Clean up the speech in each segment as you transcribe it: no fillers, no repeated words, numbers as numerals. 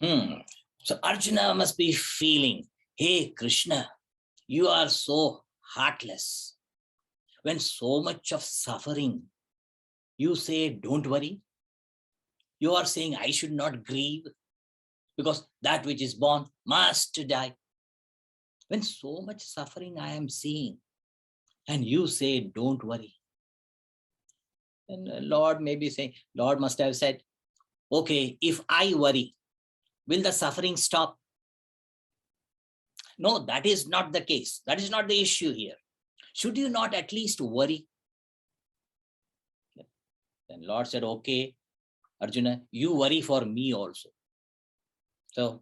So Arjuna must be feeling, hey Krishna, you are so heartless. When so much of suffering, you say, don't worry. You are saying I should not grieve because that which is born must die. When so much suffering I am seeing, and you say, don't worry. And Lord may be saying, Lord must have said, okay, if I worry, will the suffering stop? No, that is not the case. That is not the issue here. Should you not at least worry? Then Lord said, okay, Arjuna, you worry for me also. So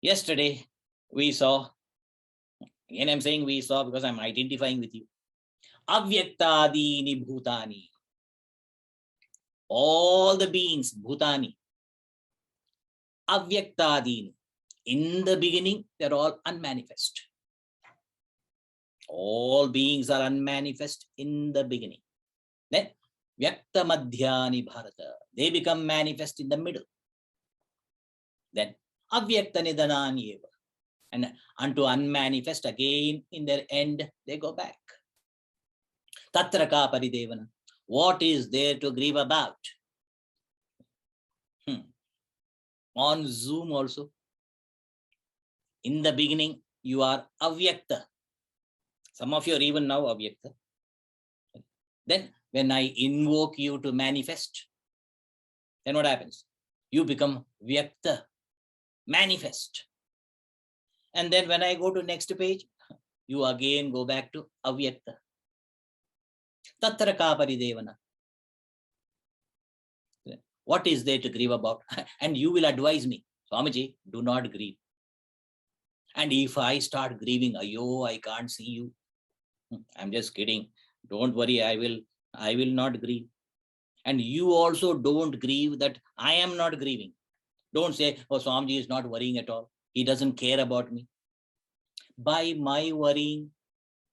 yesterday we saw, again I'm saying we saw because I'm identifying with you, Avyaktadini Bhutani. All the beings, Bhutani, Avyaktadini. In the beginning, they're all unmanifest. All beings are unmanifest in the beginning. Then Vyakta Madhyani Bharata. They become manifest in the middle. Then Avyakta Nidanani Eva. And unto unmanifest again in their end, they go back. Tatraka Paridevana. What is there to grieve about? On Zoom also. In the beginning, you are Avyakta. Some of you are even now Avyakta. Then when I invoke you to manifest, then what happens? You become Vyakta, manifest. And then when I go to next page, you again go back to Avyakta. Tatra ka paridevana. What is there to grieve about? And you will advise me, Swamiji, do not grieve. And if I start grieving, ayo, I can't see you. I'm just kidding. Don't worry, I will not grieve. And you also don't grieve that I am not grieving. Don't say, oh, Swamiji is not worrying at all. He doesn't care about me. By my worrying,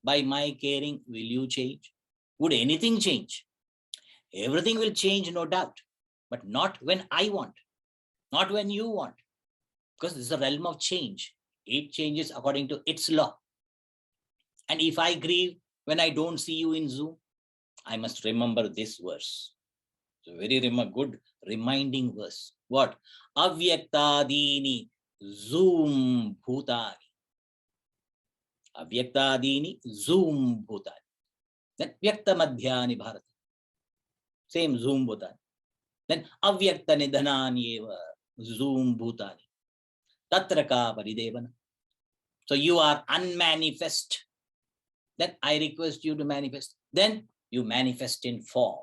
by my caring, will you change? Would anything change? Everything will change, no doubt. But not when I want. Not when you want. Because this is a realm of change. It changes according to its law. And if I grieve when I don't see you in Zoom, I must remember this verse. It's a very good reminding verse. What? Avyaktadini Zoom Bhutani. Avyaktadini Zoom Bhutani. Then Vyakta Madhyani Bharata. Same Zoom Bhutani. Then Avyakta Nidhanani Eva Zoom Bhutani. Tatraka Paridevana. So you are unmanifest. Then I request you to manifest. Then you manifest in form.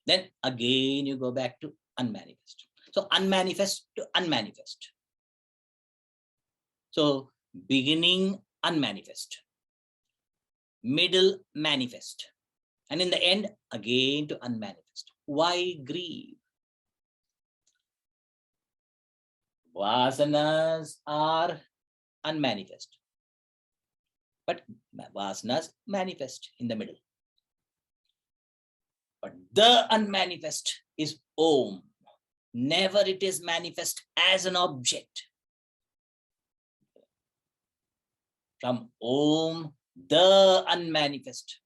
Then again you go back to unmanifest. So unmanifest to unmanifest. So beginning unmanifest. Middle manifest. And in the end, again to unmanifest. Why grieve? Vasanas are unmanifest. But vasanas manifest in the middle. But the unmanifest is Om. Never it is manifest as an object. From Om, the unmanifest,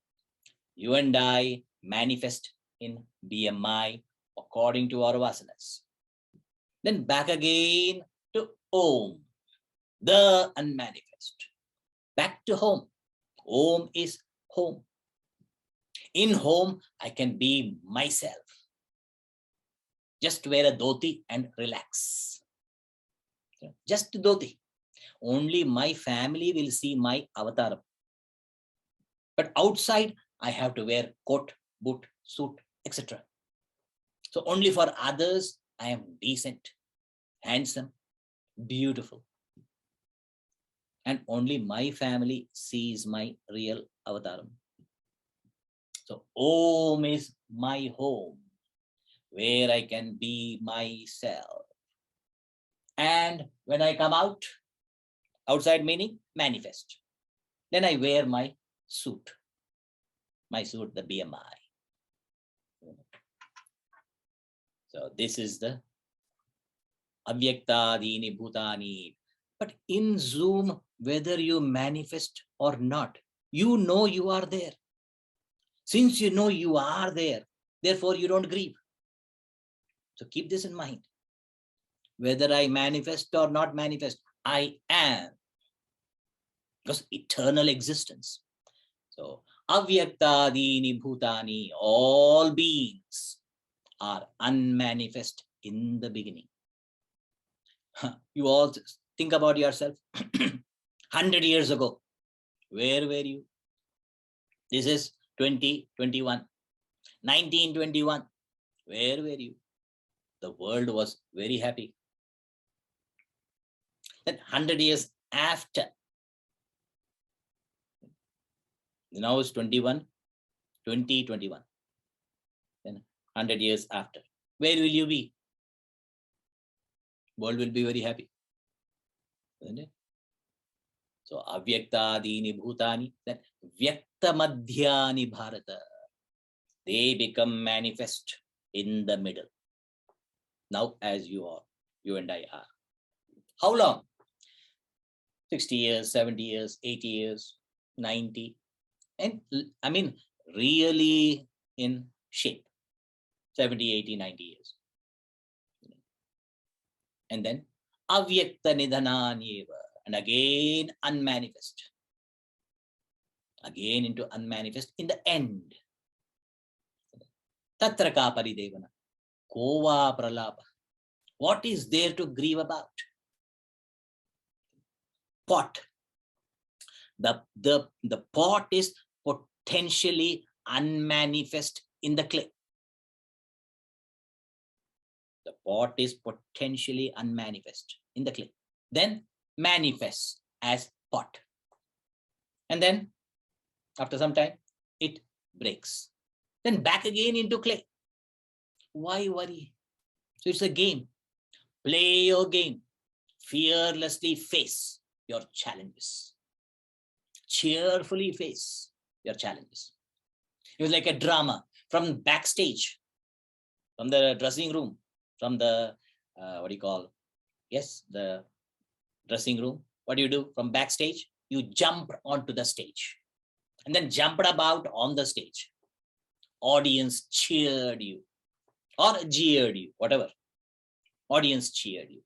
you and I manifest in BMI according to our vasanas. Then back again to Om, the unmanifest. Back to home. Om is home. In home, I can be myself. Just wear a dhoti and relax. Just dhoti. Only my family will see my avatar. But outside, I have to wear coat, boot, suit, etc. So only for others, I am decent, handsome, beautiful. And only my family sees my real avatar. So Om is my home, where I can be myself. And when I come out, outside meaning manifest. Then I wear my suit, the BMI. So this is the Avyaktadini bhutani. But in Zoom, whether you manifest or not, you know you are there. Since you know you are there, therefore you don't grieve. So keep this in mind. Whether I manifest or not manifest, I am. Because eternal existence. So, avyaktadini bhutani, all beings are unmanifest in the beginning. You all think about yourself. 100 years ago, where were you? This is 2021. 1921, where were you? The world was very happy. Then 100 years after, now it's 2021. Then 100 years after, where will you be? World will be very happy. Isn't it? So, avyaktadini bhutani, that vyakta madhyani bharata, they become manifest in the middle. Now, as you and I are. How long? 60 years, 70 years, 80 years, 90. And I mean, really in shape. 70, 80, 90 years. And then, avyakta nidhananyeva, and again unmanifest. Again into unmanifest in the end. Tatra ka paridevana, kova pralapa. What is there to grieve about? Pot. The pot is potentially unmanifest in the clay. The pot is potentially unmanifest in the clay. Then manifests as pot. And then after some time, it breaks. Then back again into clay. Why worry? So it's a game. Play your game. Fearlessly face your challenges. Cheerfully face your challenges. It was like a drama from backstage, from the dressing room, from the, the dressing room. What do? From backstage, you jump onto the stage and then jumped about on the stage. Audience cheered you or jeered you, whatever. Audience cheered you.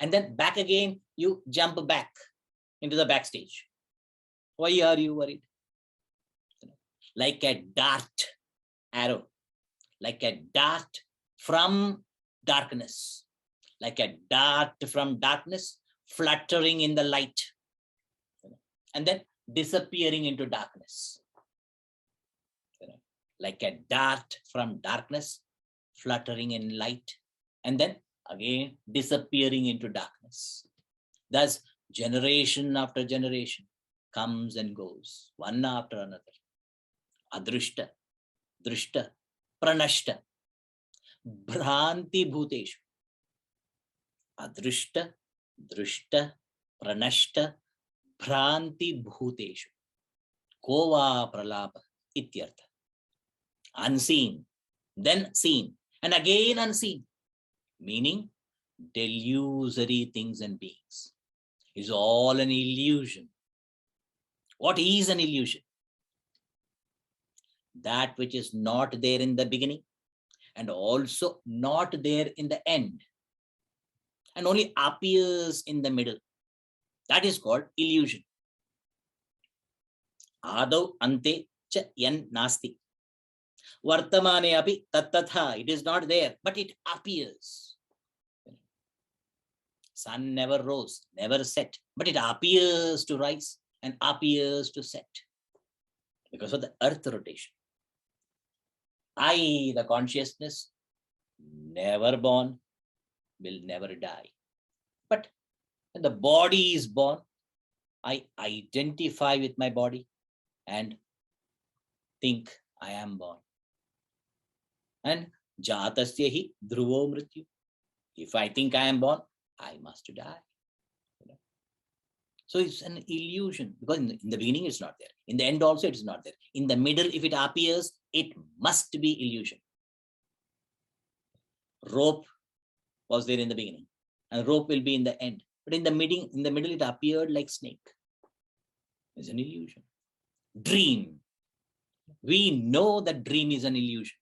And then back again, you jump back into the backstage. Why are you worried? Like a dart arrow, like a dart from darkness, like a dart from darkness fluttering in the light and then disappearing into darkness. Like a dart from darkness fluttering in light and then again disappearing into darkness. Thus, generation after generation comes and goes, one after another. Adrushta, drushta, pranashta, bhranti bhuteshu. Adrushta, drushta, pranashta, bhranti bhuteshu. Kova pralapa ityartha. Unseen, then seen, and again unseen. Meaning, delusory things and beings. Is all an illusion. What is an illusion? That which is not there in the beginning and also not there in the end and only appears in the middle. That is called illusion. Adau ante cha yan nasti. Vartamane api tattatha. It is not there, but it appears. Sun never rose, never set, but it appears to rise and appears to set because of the earth rotation. I, the consciousness, never born, will never die. But when the body is born, I identify with my body and think I am born. And jatasya hi dhruvo mrityu. If I think I am born, I must die. So it's an illusion because in the beginning it's not there. In the end also it is not there. In the middle, if it appears, it must be illusion. Rope was there in the beginning. and rope will be in the end. But in the middle, it appeared like snake. It's an illusion. Dream. We know that dream is an illusion.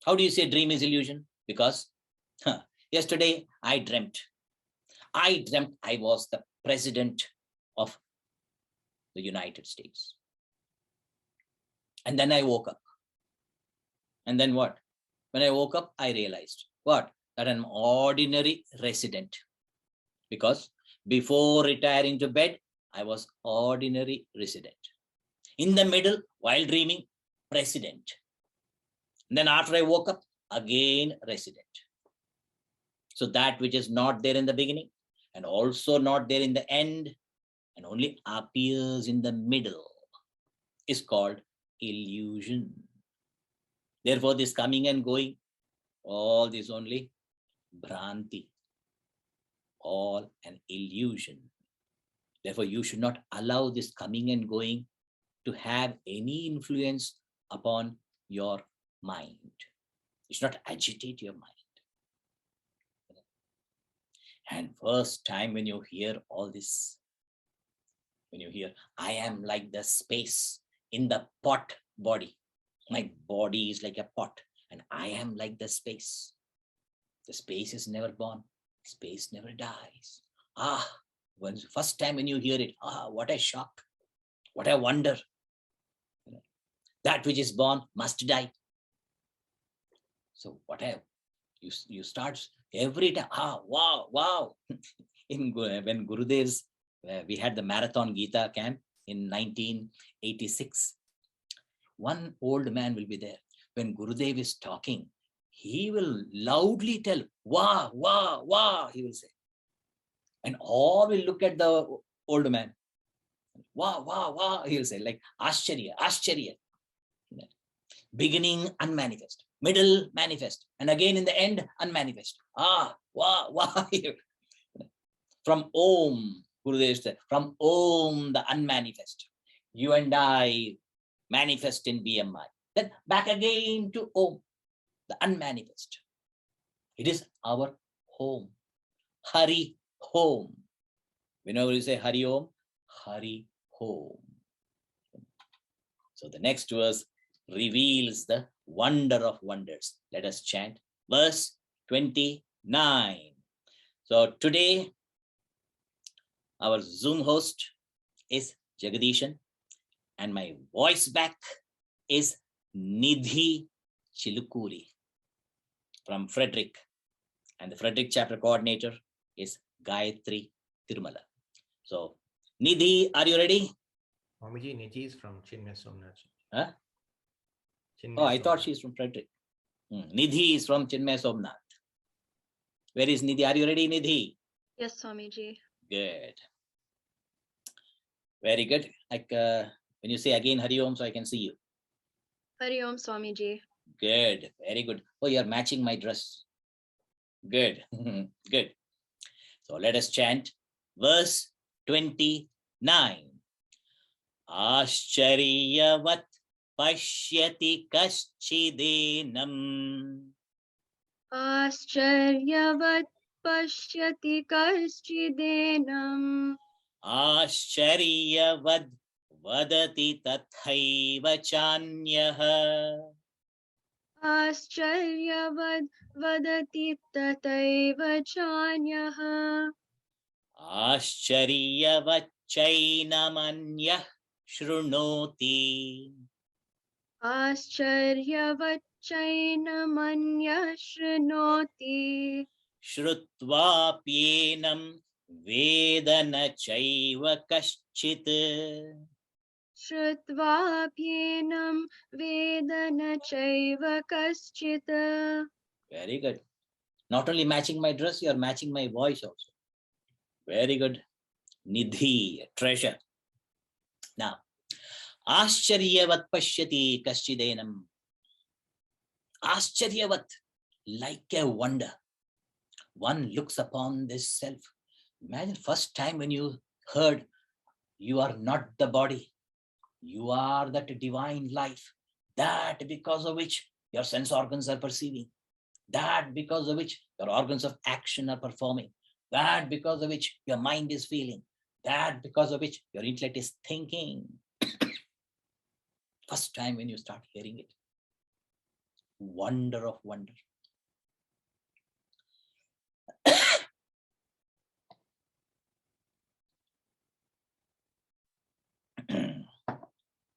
How do you say dream is illusion? Because yesterday I dreamt I was the president of the United States. And then I woke up. And then what? When I woke up, I realized what? That I'm an ordinary resident. Because before retiring to bed, I was ordinary resident. In the middle, while dreaming, president. And then after I woke up, again resident. So that which is not there in the beginning and also not there in the end and only appears in the middle is called illusion. Therefore, this coming and going, all this only Bhranti, all an illusion. Therefore, you should not allow this coming and going to have any influence upon your mind. You should not agitate your mind. And first time when you hear all this, when you hear, I am like the space in the pot body. My body is like a pot and I am like the space. The space is never born. Space never dies. When first time when you hear it, what a shock, what a wonder. That which is born must die. So whatever you start every time, wow. When Gurudev's, we had the Marathon Gita camp in 1986. One old man will be there. When Gurudev is talking, he will loudly tell, wow, he will say. And all will look at the old man. Wow, he will say, like Ashcharya. Beginning unmanifest, middle manifest, and again in the end unmanifest. Wow. From Om, Gurudev said, from Om, the unmanifest. You and I manifest in BMI. Then back again to Om, the unmanifest. It is our home. Hari home. Whenever you say Hari Om, Hari home. So the next verse reveals the wonder of wonders. Let us chant verse 29. So today, our Zoom host is Jagadishan and my voice back is Nidhi Chilukuri from Frederick. And the Frederick chapter coordinator is Gayatri Tirumala. So Nidhi, are you ready? Swamiji, Nidhi is from Chinmayam. Huh? Chinmayam. I thought she's from Frederick. Nidhi is from Chinmaya Somnath. Where is Nidhi? Are you ready, Nidhi? Yes, Swamiji. Good. Very good. Like when you say again Hari Om, so I can see you. Hari Om, Swamiji. Good. Very good. Oh, you're matching my dress. Good. Good. So let us chant verse 29. Ascharyavat pashyati kaschidinam. Ascharyavat pashyati kaschidinam. Ascharyavat vadati tathaiva chanyaha. Ascharyavat vadati tataiva chanyaha. Ascharyavat chainamanyah shrunoti. Ascharyavat chainamanya shrunoti. Shrutvaapyenam vedana chaiva kaschit. Shrutvapyenam vedana chaiva kaschit. Very good. Not only matching my dress, you are matching my voice also. Very good. Nidhi, treasure. Now, Ascharyavat pashyati kaschidenam. Ascharyavat, like a wonder. One looks upon this self. Imagine first time when you heard, you are not the body. You are that divine life, that because of which your sense organs are perceiving. that because of which your organs of action are performing, that because of which your mind is feeling, that because of which your intellect is thinking. First time when you start hearing it, wonder of wonder.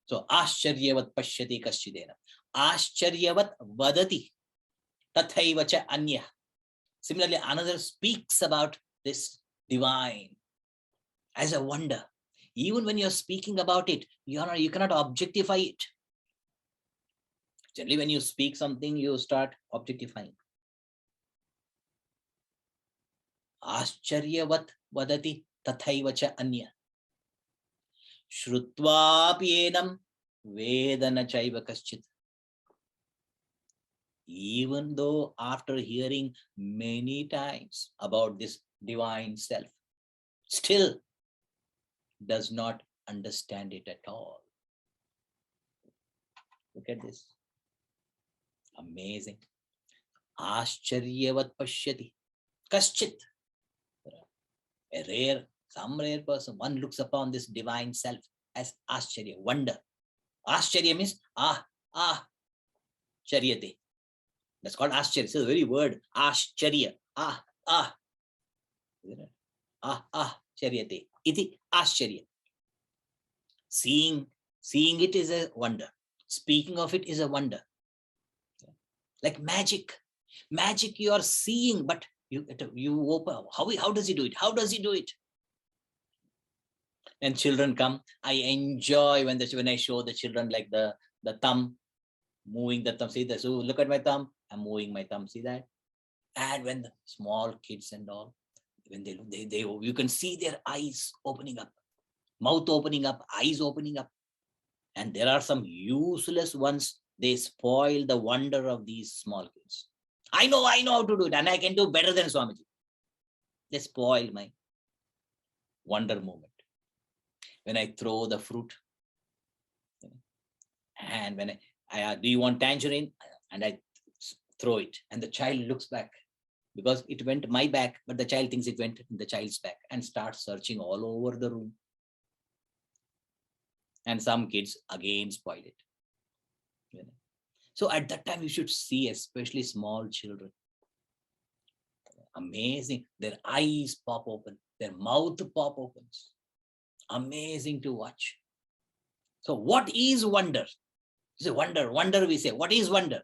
So, Ascharyavat pashyati kaschidena. Ascharyavat vadati tathaiva cha anya. Similarly, another speaks about this divine as a wonder. Even when you're speaking about it, you cannot objectify it. Generally, when you speak something, you start objectifying. Ascharyavat vadati tathaiva cha anya. Shrutvapienam vedana chaiva kaschit. Even though after hearing many times about this divine self, still does not understand it at all. Look at this. Amazing. Ascharyavat pashyati kaschit. Some rare person, one looks upon this divine self as ascharya, wonder. Ascharya means charyate. That's called ascharya. It's the very word, ascharya. Charyate. Iti ascharya. Seeing it is a wonder. Speaking of it is a wonder. Like magic. Magic you are seeing, but you open. How does he do it? How does he do it? When children come, I enjoy when I show the children like the thumb, moving the thumb. See this? So look at my thumb. I'm moving my thumb. See that? And when the small kids and all, when they look, you can see their eyes opening up, mouth opening up, eyes opening up. And there are some useless ones. They spoil the wonder of these small kids. I know how to do it, and I can do better than Swamiji. They spoil my wonder moment. When I throw the fruit, and when I do you want tangerine? And I throw it, and the child looks back because it went my back, but the child thinks it went in the child's back and starts searching all over the room. And some kids again spoil it. So at that time, you should see, especially small children. Amazing. Their eyes pop open, their mouth pop opens. Amazing to watch. So what is wonder? So wonder we say. What is wonder?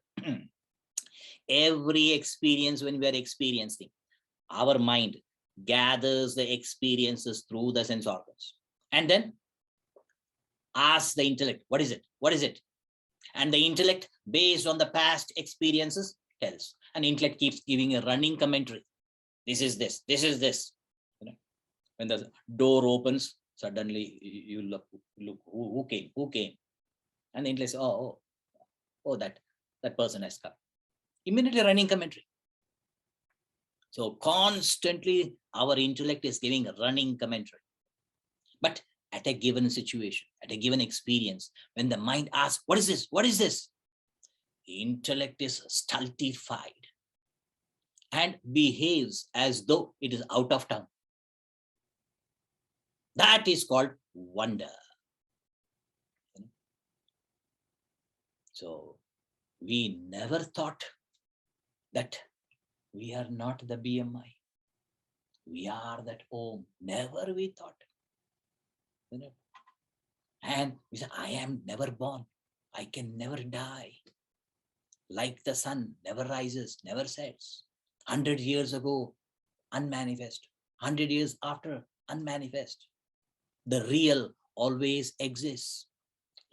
Every experience when we are experiencing, our mind gathers the experiences through the sense organs. And then asks the intellect, what is it? What is it? And the intellect, based on the past experiences, tells. And intellect keeps giving a running commentary. This is this. This is this. When the door opens, suddenly you look who came? And the intellect says, oh, that person has come. Immediately running commentary. So constantly our intellect is giving a running commentary. But at a given situation, at a given experience, when the mind asks, what is this? What is this? The intellect is stultified and behaves as though it is out of tongue. That is called wonder. So we never thought that we are not the BMI. We are that Om. Never we thought. And we say, I am never born. I can never die. Like the sun never rises, never sets. 100 years ago, unmanifest. 100 years after, unmanifest. The real always exists.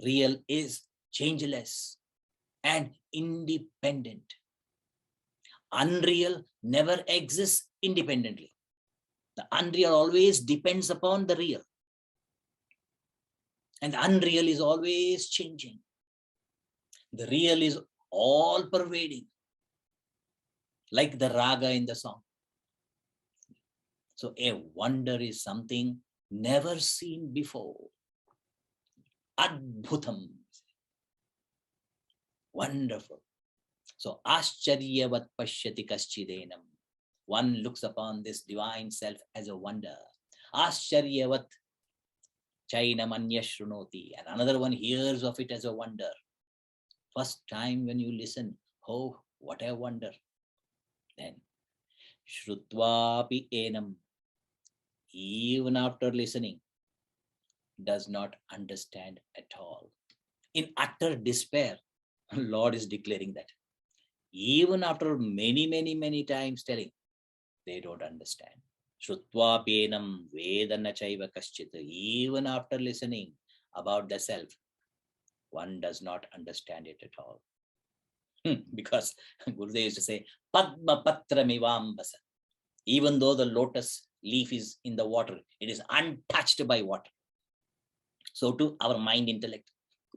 Real is changeless and independent. Unreal never exists independently. The unreal always depends upon the real. And the unreal is always changing. The real is all pervading, like the raga in the song. So a wonder is something never seen before. Adbhutam. Wonderful. So ascharyavat pashyati kaschidenam. One looks upon this divine self as a wonder. Ascharyavat chainamanya shrunoti. And another one hears of it as a wonder. First time when you listen, oh, what a wonder. Then shrutvapi enam. Even after listening, does not understand at all. In utter despair, Lord is declaring that. Even after many, many, many times telling, they don't understand. Shrutva penam vedana chaiva kaschit. Even after listening about the self, one does not understand it at all. Because Gurudev used to say, Padma patra mivambasa. Even though the lotus leaf is in the water, it is untouched by water. So too our mind intellect,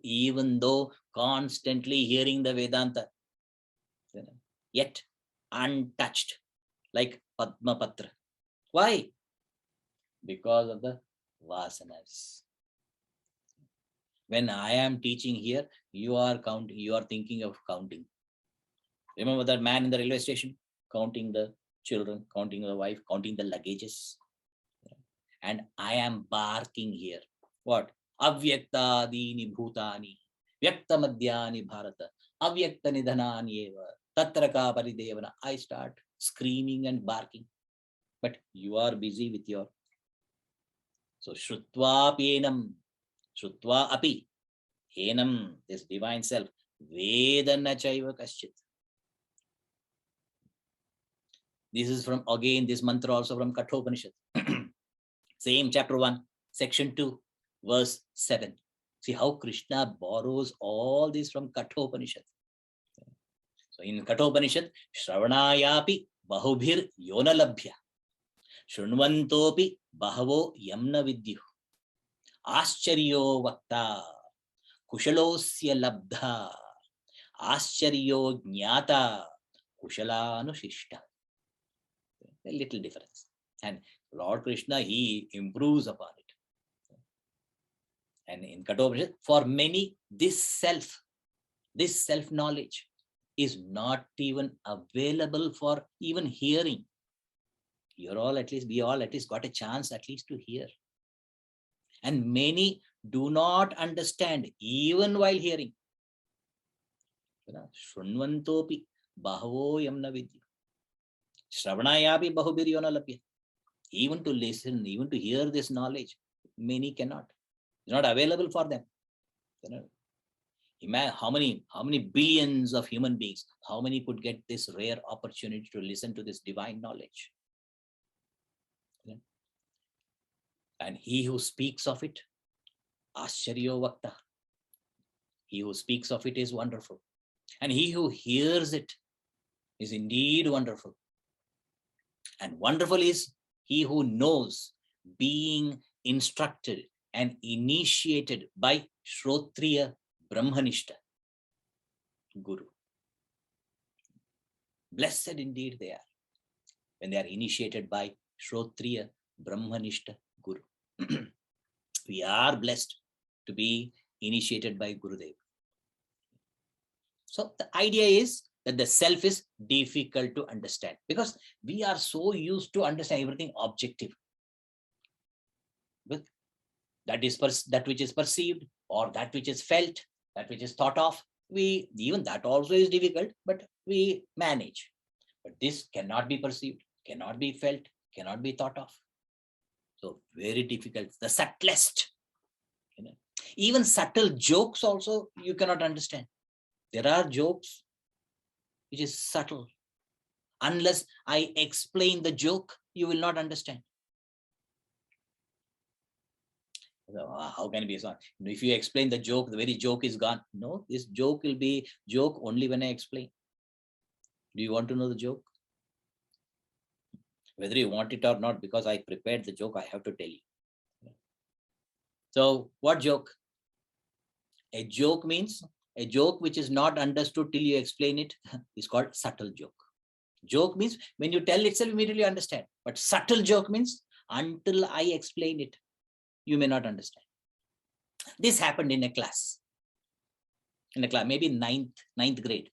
even though constantly hearing the Vedanta, yet untouched like Padma Patra. Why? Because of the vasanas. When I am teaching here, you are counting, you are thinking of counting. Remember that man in the railway station, counting the children, counting the wife, counting the luggages. And I am barking here. What? Avyaktadini bhutani, vyakta madhyani bharata, avyakta nidhanani eva, tatraka paridevana. I start screaming and barking. But you are busy with your. So shrutva penam, shrutva api, enam, this divine self, vedana chaiva kaschit. This is from, again, this mantra also from Kathopanishad. Same chapter 1, section 2, verse 7. See how Krishna borrows all this from Kathopanishad. So in Kathopanishad, Shravanayapi bahubhir yona labhya, Shrunvantopi bahavo yamna vidyu, Ascharyo vakta, Kushalosya labdha, Ascharyo jnata, Kushalaanushishta. A little difference. And Lord Krishna, he improves upon it. And in Kathopanishad, for many, this self-knowledge is not even available for even hearing. We all at least got a chance at least to hear. And many do not understand even while hearing. Shrunvantopi bahavo yamna vidya. Shravanayapi bahubhir yona labhya. Even to listen, even to hear this knowledge, many cannot. It's not available for them. Imagine how many billions of human beings, how many could get this rare opportunity to listen to this divine knowledge. And he who speaks of it, Ascharyo Vakta, he who speaks of it is wonderful. And he who hears it is indeed wonderful. And wonderful is he who knows, being instructed and initiated by Shrotriya Brahmanishta Guru. Blessed indeed they are when they are initiated by Shrotriya Brahmanishta Guru. We are blessed to be initiated by Gurudev. So the idea is that the self is difficult to understand because we are so used to understand everything objective. But that which is perceived or that which is felt, that which is thought of, even that also is difficult, but we manage. But this cannot be perceived, cannot be felt, cannot be thought of. So very difficult. The subtlest. Even subtle jokes also you cannot understand. There are jokes which is subtle. Unless I explain the joke, you will not understand. How can it be so? If you explain the joke, the very joke is gone. No, this joke will be joke only when I explain. Do you want to know the joke? Whether you want it or not, because I prepared the joke, I have to tell you. So what joke? A joke means a joke which is not understood till you explain it is called subtle joke. Joke means when you tell itself, immediately understand. But subtle joke means until I explain it, you may not understand. This happened in a class. In a class, maybe ninth grade.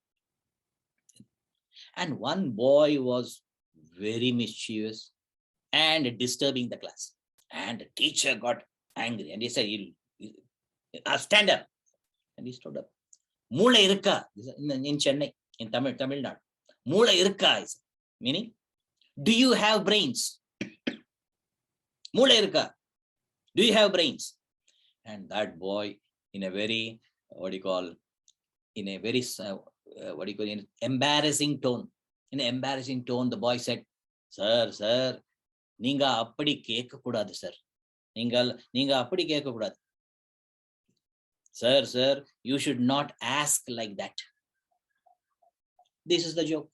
And one boy was very mischievous and disturbing the class. And the teacher got angry and he said, stand up. And he stood up. Moola irukka, in Chennai, in Tamil Nadu. Moola irukka is meaning, do you have brains? Moola irukka, do you have brains? And that boy, in a very, in an embarrassing tone. In an embarrassing tone, the boy said, Sir, Ninga appadi kekka kudadu, sir. Ninga appadi kekka kudadu. Sir, you should not ask like that. This is the joke.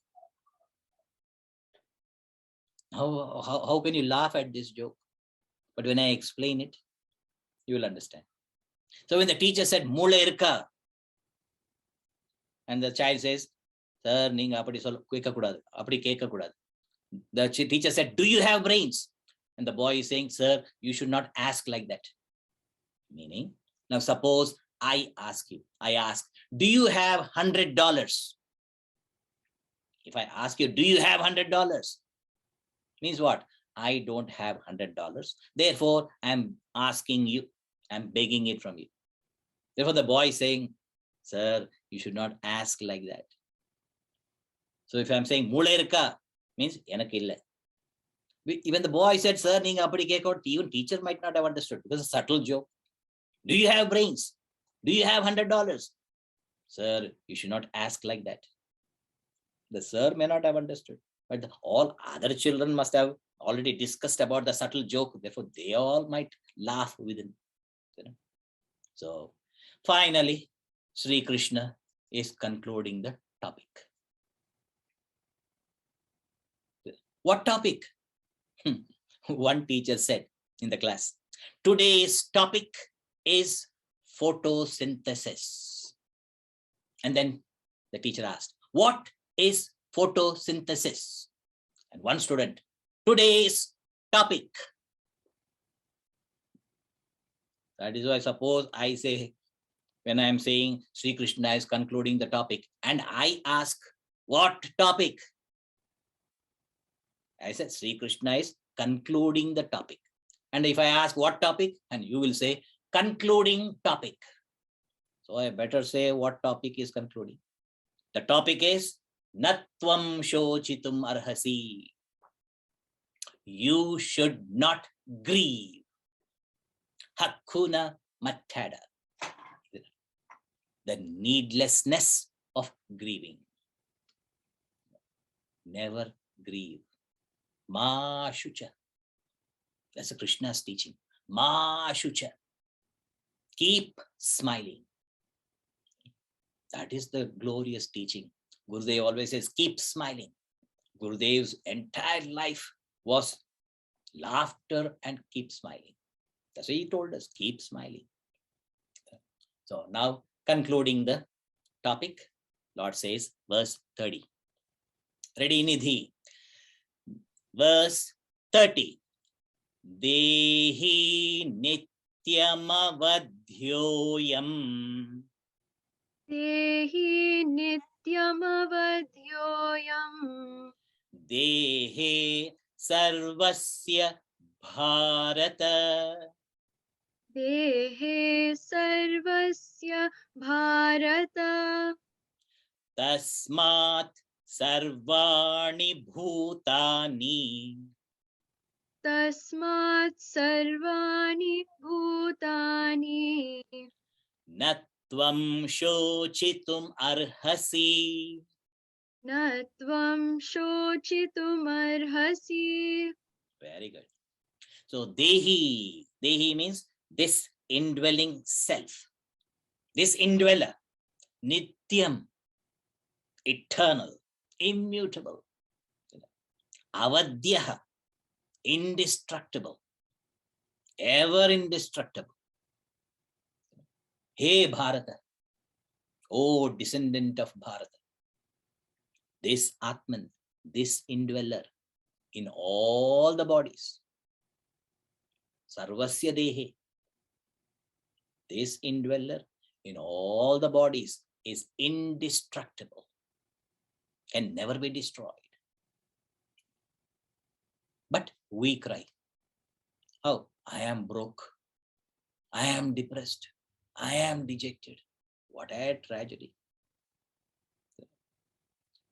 How can you laugh at this joke? But when I explain it, you will understand. So when the teacher said, Moola irukka, and the child says, Sir, ninga appadi kekka kudadu, appadi kekka kudadu. The teacher said, do you have brains? And the boy is saying, sir, you should not ask like that. Meaning, now suppose I ask, do you have $100? If I ask you, do you have $100? Means what? I don't have $100. Therefore, I'm asking you, I'm begging it from you. Therefore, the boy is saying, sir, you should not ask like that. So if I'm saying, Moola irukka, means enakku illa. Even the boy said, sir, neenga appadi kekka, even teacher might not have understood because it's a subtle joke. Do you have brains? Do you have $100? Sir, you should not ask like that. The sir may not have understood, but all other children must have already discussed about the subtle joke. Therefore, they all might laugh within. So finally, Sri Krishna is concluding the topic. What topic? One teacher said in the class, today's topic is photosynthesis. And then the teacher asked, what is photosynthesis? And one student, today's topic. That is why suppose I say, when I am saying Sri Krishna is concluding the topic, and I ask, what topic? I said, Sri Krishna is concluding the topic. And if I ask what topic, and you will say, concluding topic. So I better say what topic is concluding. The topic is, Natvam shochitum arhasi. You should not grieve. Hakuna mattada. The needlessness of grieving. Never grieve. Ma shucha. That's a Krishna's teaching. Ma shucha. Keep smiling. That is the glorious teaching. Gurudev always says, keep smiling. Gurudev's entire life was laughter and keep smiling. That's why he told us, keep smiling. So now concluding the topic, Lord says, verse 30. Ready, Nidhi? Verse 30. Dehi nityamavadhyoyam. Dehi nityamavadhyoyam. Dehe sarvasya bharata. Dehe sarvasya bharata. Tasmat sarvani bhutani. Tasmat sarvani bhutani. Natvam shochitum arhasi. Natvam shochitum arhasi. Very good. So Dehi means this indwelling self. This indweller, Nityam, eternal, immutable. Avadhyaha, indestructible, ever indestructible. Hey Bharata, O descendant of Bharata, this Atman, this indweller in all the bodies, Sarvasya Dehe, this indweller in all the bodies is indestructible. can never be destroyed. But we cry, oh, I am broke, I am depressed, I am dejected. What a tragedy.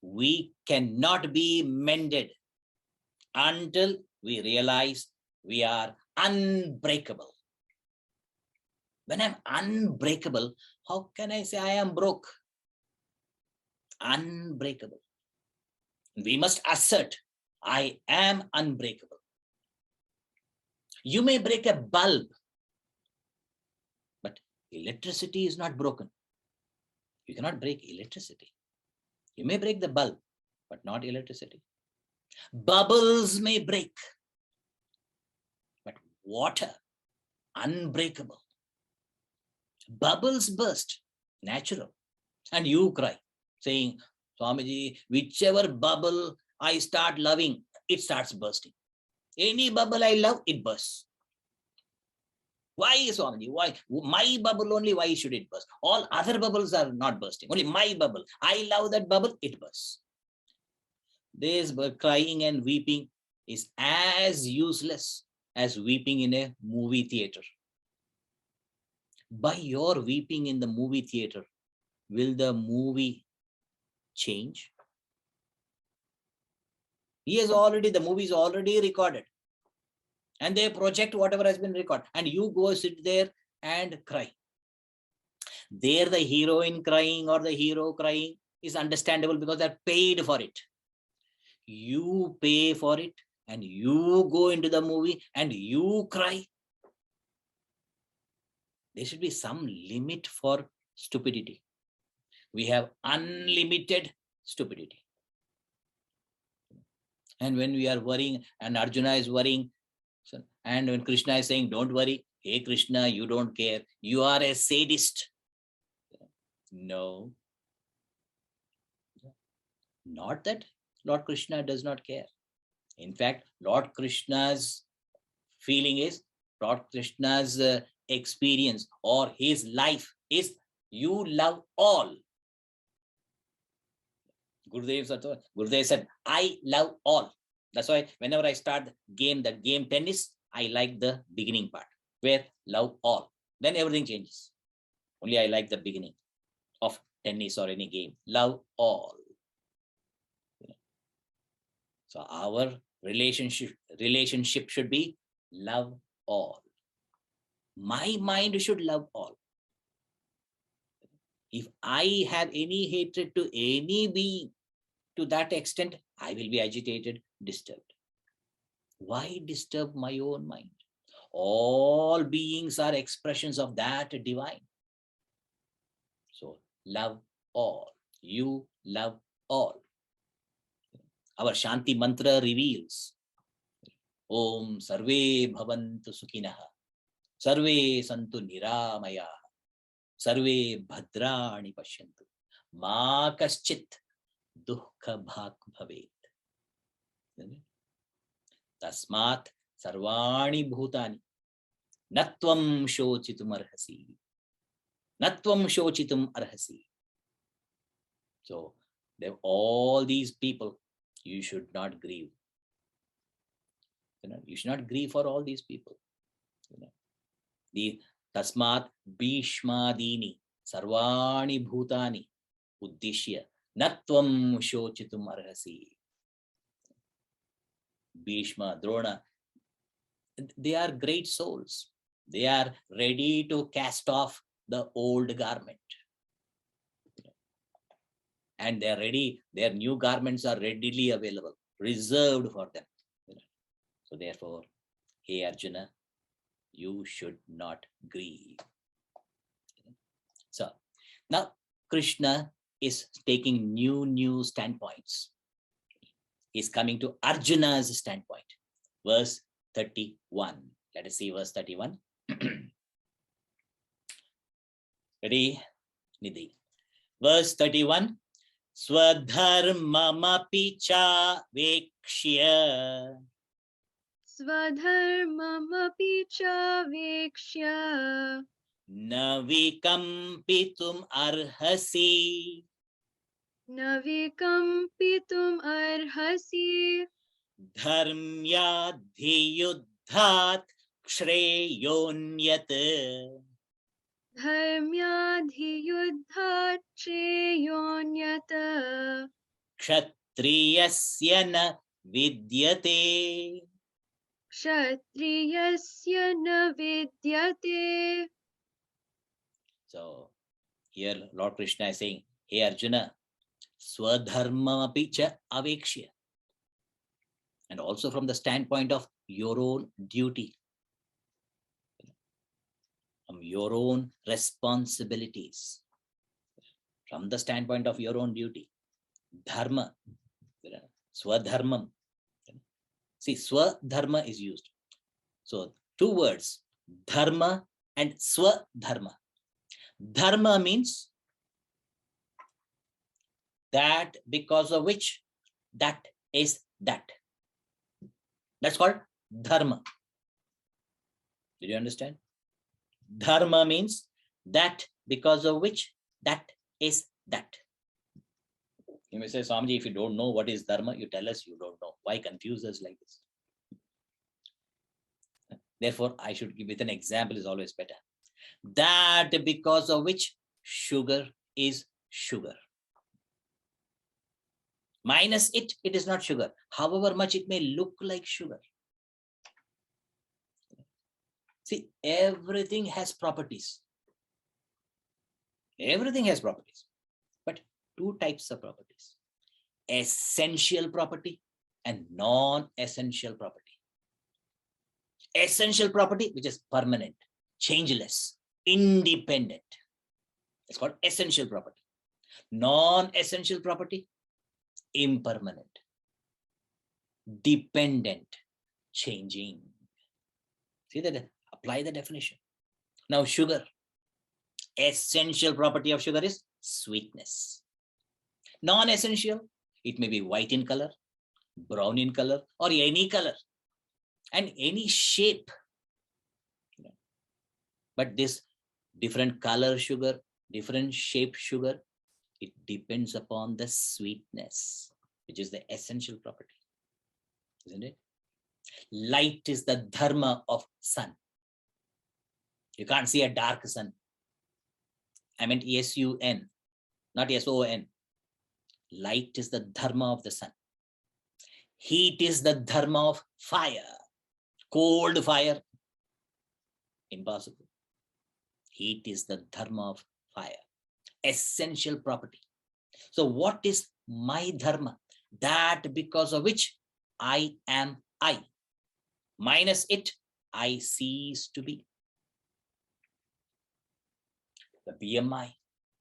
We cannot be mended until we realize we are unbreakable. When I'm unbreakable, how can I say I am broke? Unbreakable. We must assert, I am unbreakable. You may break a bulb, but electricity is not broken. You cannot break electricity. You may break the bulb, but not electricity. Bubbles may break, but water, unbreakable. Bubbles burst, natural. And you cry, saying, Swamiji, whichever bubble I start loving, it starts bursting. Any bubble I love, it bursts. Why, Swamiji? Why? My bubble only, why should it burst? All other bubbles are not bursting. Only my bubble. I love that bubble, it bursts. This crying and weeping is as useless as weeping in a movie theater. By your weeping in the movie theater, will the movie change? The movie is already recorded. And they project whatever has been recorded. And you go sit there and cry. There the heroine crying or the hero crying is understandable because they're paid for it. You pay for it and you go into the movie and you cry. There should be some limit for stupidity. We have unlimited stupidity. And when we are worrying and Arjuna is worrying, and when Krishna is saying, don't worry, hey Krishna, you don't care, you are a sadist. No. Not that Lord Krishna does not care. In fact, Lord Krishna's feeling is, Lord Krishna's experience or his life is, you love all. Gurudev said, I love all. That's why whenever I start the game tennis, I like the beginning part, where love all. Then everything changes. Only I like the beginning of tennis or any game. Love all. So our relationship should be love all. My mind should love all. If I have any hatred to any being, to that extent, I will be agitated, disturbed. Why disturb my own mind? All beings are expressions of that divine. So love all. You love all. Our Shanti mantra reveals, Om Sarve Bhavantu Sukhinaha, Sarve Santu Niramaya, Sarve Bhadrani Pashyantu, Ma Kaschit Dukkha Bhak Bhavet. Tasmat Sarvani Bhutani Natvam Shochitum Arhasi. Natvam Shochitum Arhasi. So, all these people, you should not grieve. You should not grieve for all these people. The Tasmat Bhishmadini Sarvani Bhutani Uddishya Natvam Shochitum Arhasi. Bhishma, Drona, they are great souls. They are ready to cast off the old garment. And they are ready, their new garments are readily available, reserved for them. So therefore, hey Arjuna, you should not grieve. So now Krishna is taking new standpoints. He's coming to Arjuna's standpoint. Verse 31. Let us see verse 31. Ready? Nidhi. Verse 31. Swadharmamapi cha vekshya. Swadharmamapi cha vekshya. Na vikampitum arhasi. न विकम्पितुम् अर्हसि धर्म्याधियुद्धात् श्रेयोन्यत् धर्म्याधियुद्धात् श्रेयोऽन्यत् क्षत्रियस्य न विद्यते. क्षत्रियस्य न विद्यते. So here Lord Krishna is saying, hey Arjuna, swadharmamapi cha avekshya. And also from the standpoint of your own duty, from your own responsibilities, from the standpoint of your own duty, dharma, swadharmam. See, swadharma is used. So two words, dharma and swadharma. Dharma means that because of which that is that. That's called dharma. Did you understand? Dharma means that because of which that is that. You may say, Swamiji, if you don't know what is dharma, you tell us you don't know. Why confuse us like this? Therefore, I should give it an example is always better. That because of which sugar is sugar. Minus it, it is not sugar. However much it may look like sugar. See, everything has properties. Everything has properties. But two types of properties. Essential property and non-essential property. Essential property, which is permanent, changeless, independent. It's called essential property. Non-essential property, impermanent, dependent, changing. See that? Apply the definition. Now sugar. Essential property of sugar is sweetness. Non-essential, it may be white in color, brown in color, or any color and any shape. But this different color sugar, different shape sugar, it depends upon the sweetness, which is the essential property, isn't it? Light is the dharma of sun. You can't see a dark sun. I meant S-U-N, not S-O-N. Light is the dharma of the sun. Heat is the dharma of fire. Cold fire, impossible. Heat is the dharma of fire. Essential property. So what is my dharma? That because of which I am I. Minus it, I cease to be. The BMI,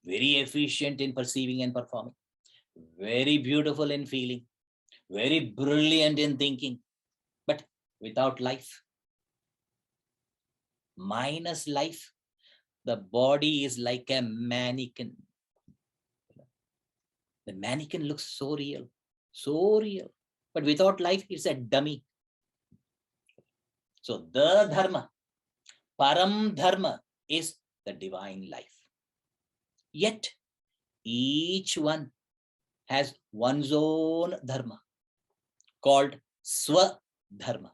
very efficient in perceiving and performing, very beautiful in feeling, very brilliant in thinking, but without life. Minus life, the body is like a mannequin. The mannequin looks so real, but without life, it's a dummy. So the dharma, param dharma, is the divine life. Yet each one has one's own dharma called swadharma.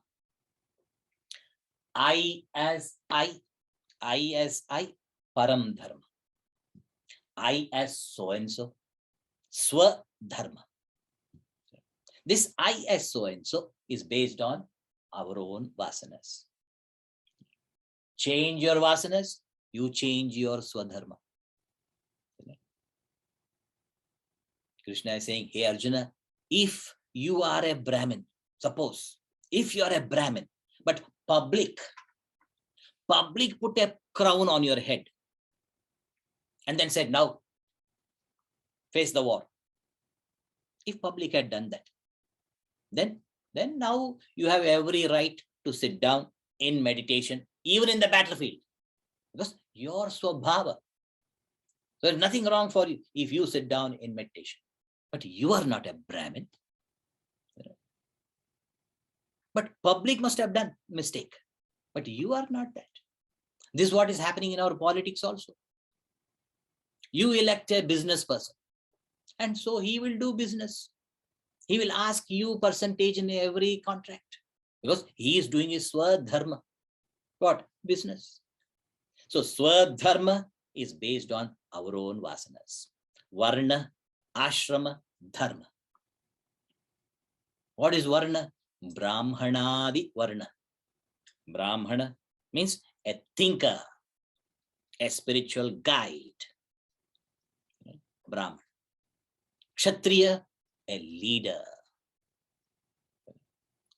I as I, param dharma. I as so and so, swadharma. This I as so and so is based on our own vasanas. Change your vasanas, you change your swadharma. Krishna is saying, hey Arjuna, if you are a Brahmin, suppose, if you are a Brahmin, but public put a crown on your head and then said, now face the war. If public had done that, then now you have every right to sit down in meditation, even in the battlefield, because your swabhava. There's nothing wrong for you if you sit down in meditation. But you are not a Brahmin. But public must have done mistake. But you are not that. This is what is happening in our politics also. You elect a business person. And so he will do business. He will ask you percentage in every contract because he is doing his swadharma. What? Business. So swadharma is based on our own vasanas. Varna, ashrama, dharma. What is varna? Brahmanadi varna. Brahmana means a thinker, a spiritual guide. Brahman. Kshatriya, a leader.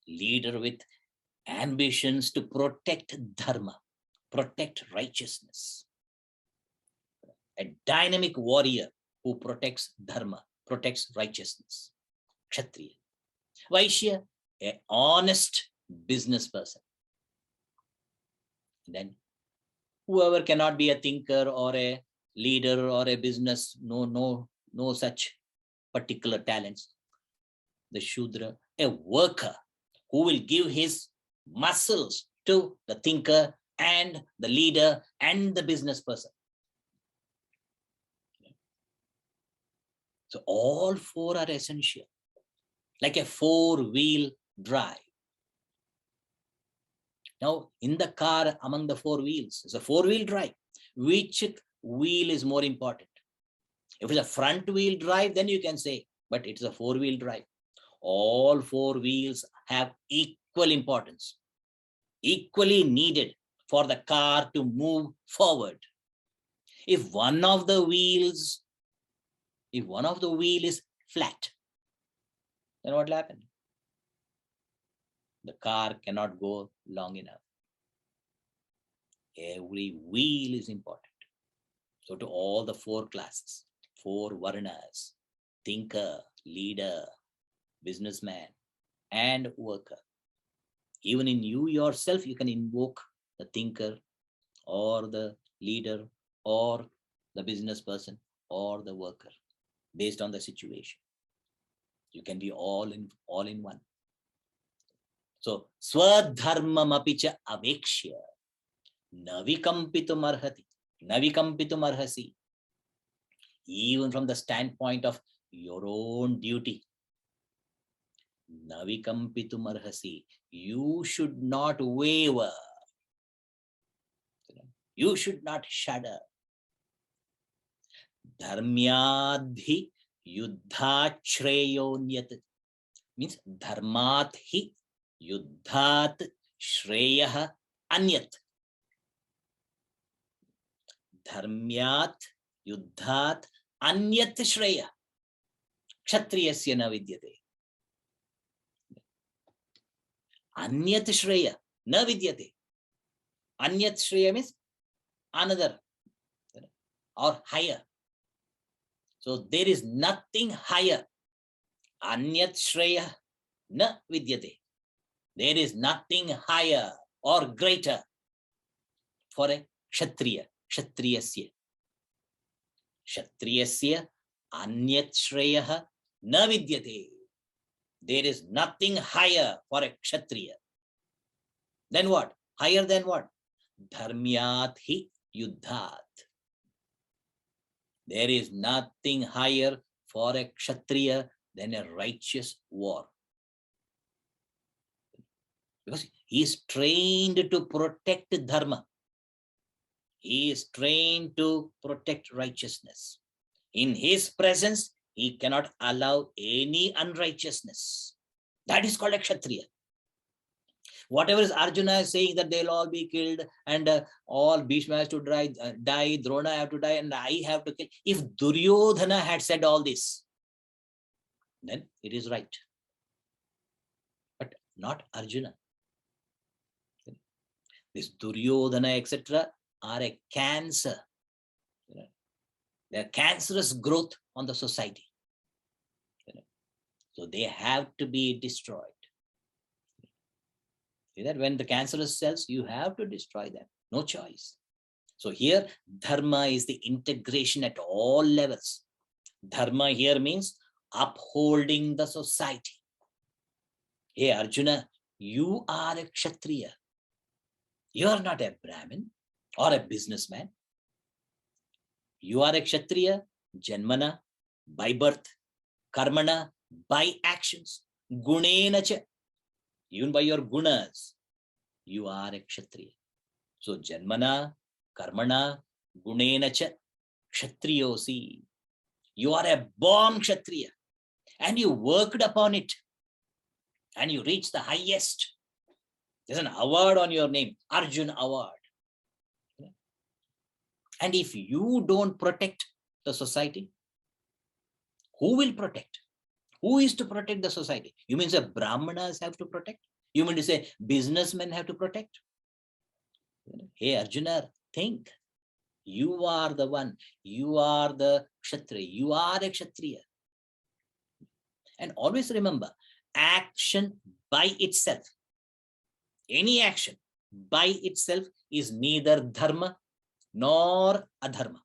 Leader with ambitions to protect dharma, protect righteousness. A dynamic warrior who protects dharma, protects righteousness. Kshatriya. Vaishya, a honest business person. Then whoever cannot be a thinker or a leader or a business, no such particular talents. The Shudra, a worker who will give his muscles to the thinker and the leader and the business person. So all four are essential, like a four-wheel drive. Now, in the car, among the four wheels, it's a four-wheel drive. Which wheel is more important? If it's a front-wheel drive, then you can say, but it's a four-wheel drive. All four wheels have equal importance, equally needed for the car to move forward. If one of the wheel is flat, then what will happen? The car cannot go long enough. Every wheel is important. So to all the four classes, four varnas, thinker, leader, businessman, and worker. Even in you yourself, you can invoke the thinker or the leader or the business person or the worker based on the situation. You can be all in one. So swadharmamapicha avekshya navikampitum arhasi. Even from the standpoint of your own duty, navikampitum arhasi, you should not waver. You should not shudder. Dharmyadhi yuddhat shreyonyat means dharmat hi yuddhat shreyah anyat. Dharmyat yuddhat anyat shreya kshatriyasya na vidyate. Anyat shreya na vidyate. Anyat shreya means another or higher. So there is nothing higher. Anyat shreya na vidyate. There is nothing higher or greater for a kshatriya. Kshatriyasya. Kshatriyasya anyat shreya na vidyate. There is nothing higher for a kshatriya. Then what? Higher than what? Dharmyat hi yuddhat. There is nothing higher for a kshatriya than a righteous war. Because he is trained to protect dharma. He is trained to protect righteousness. In his presence, he cannot allow any unrighteousness. That is called a kshatriya. Whatever is Arjuna is saying that they'll all be killed and all Bhishma has to die, Drona have to die, and I have to kill. If Duryodhana had said all this, then it is right. But not Arjuna. This Duryodhana, etc., are a cancer. They are cancerous growth on the society. So they have to be destroyed. See that when the cancerous cells, you have to destroy them. No choice. So here, dharma is the integration at all levels. Dharma here means upholding the society. Hey Arjuna, you are a kshatriya. You are not a Brahmin or a businessman. You are a kshatriya, janmana, by birth, karmana, by actions, gunena cha, even by your gunas, you are a kshatriya. So janmana, karmana, gunena cha, kshatriyosi. You are a born kshatriya and you worked upon it and you reached the highest. There's an award on your name, Arjun Award. And if you don't protect the society, who will protect? Who is to protect the society? You mean say Brahmanas have to protect? You mean to say businessmen have to protect? Hey Arjuna, think. You are the one. You are the kshatriya. You are a kshatriya. And always remember, action by itself, any action by itself is neither dharma nor adharma.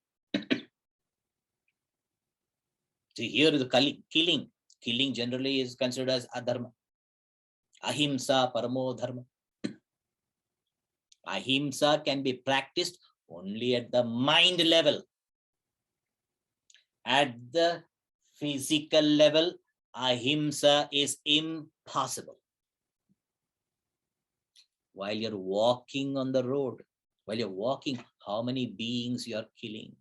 See, here is the killing. Killing generally is considered as adharma. Ahimsa paramo dharma. Ahimsa can be practiced only at the mind level. At the physical level, ahimsa is impossible. While you're walking on the road, while you're walking, how many beings you are killing?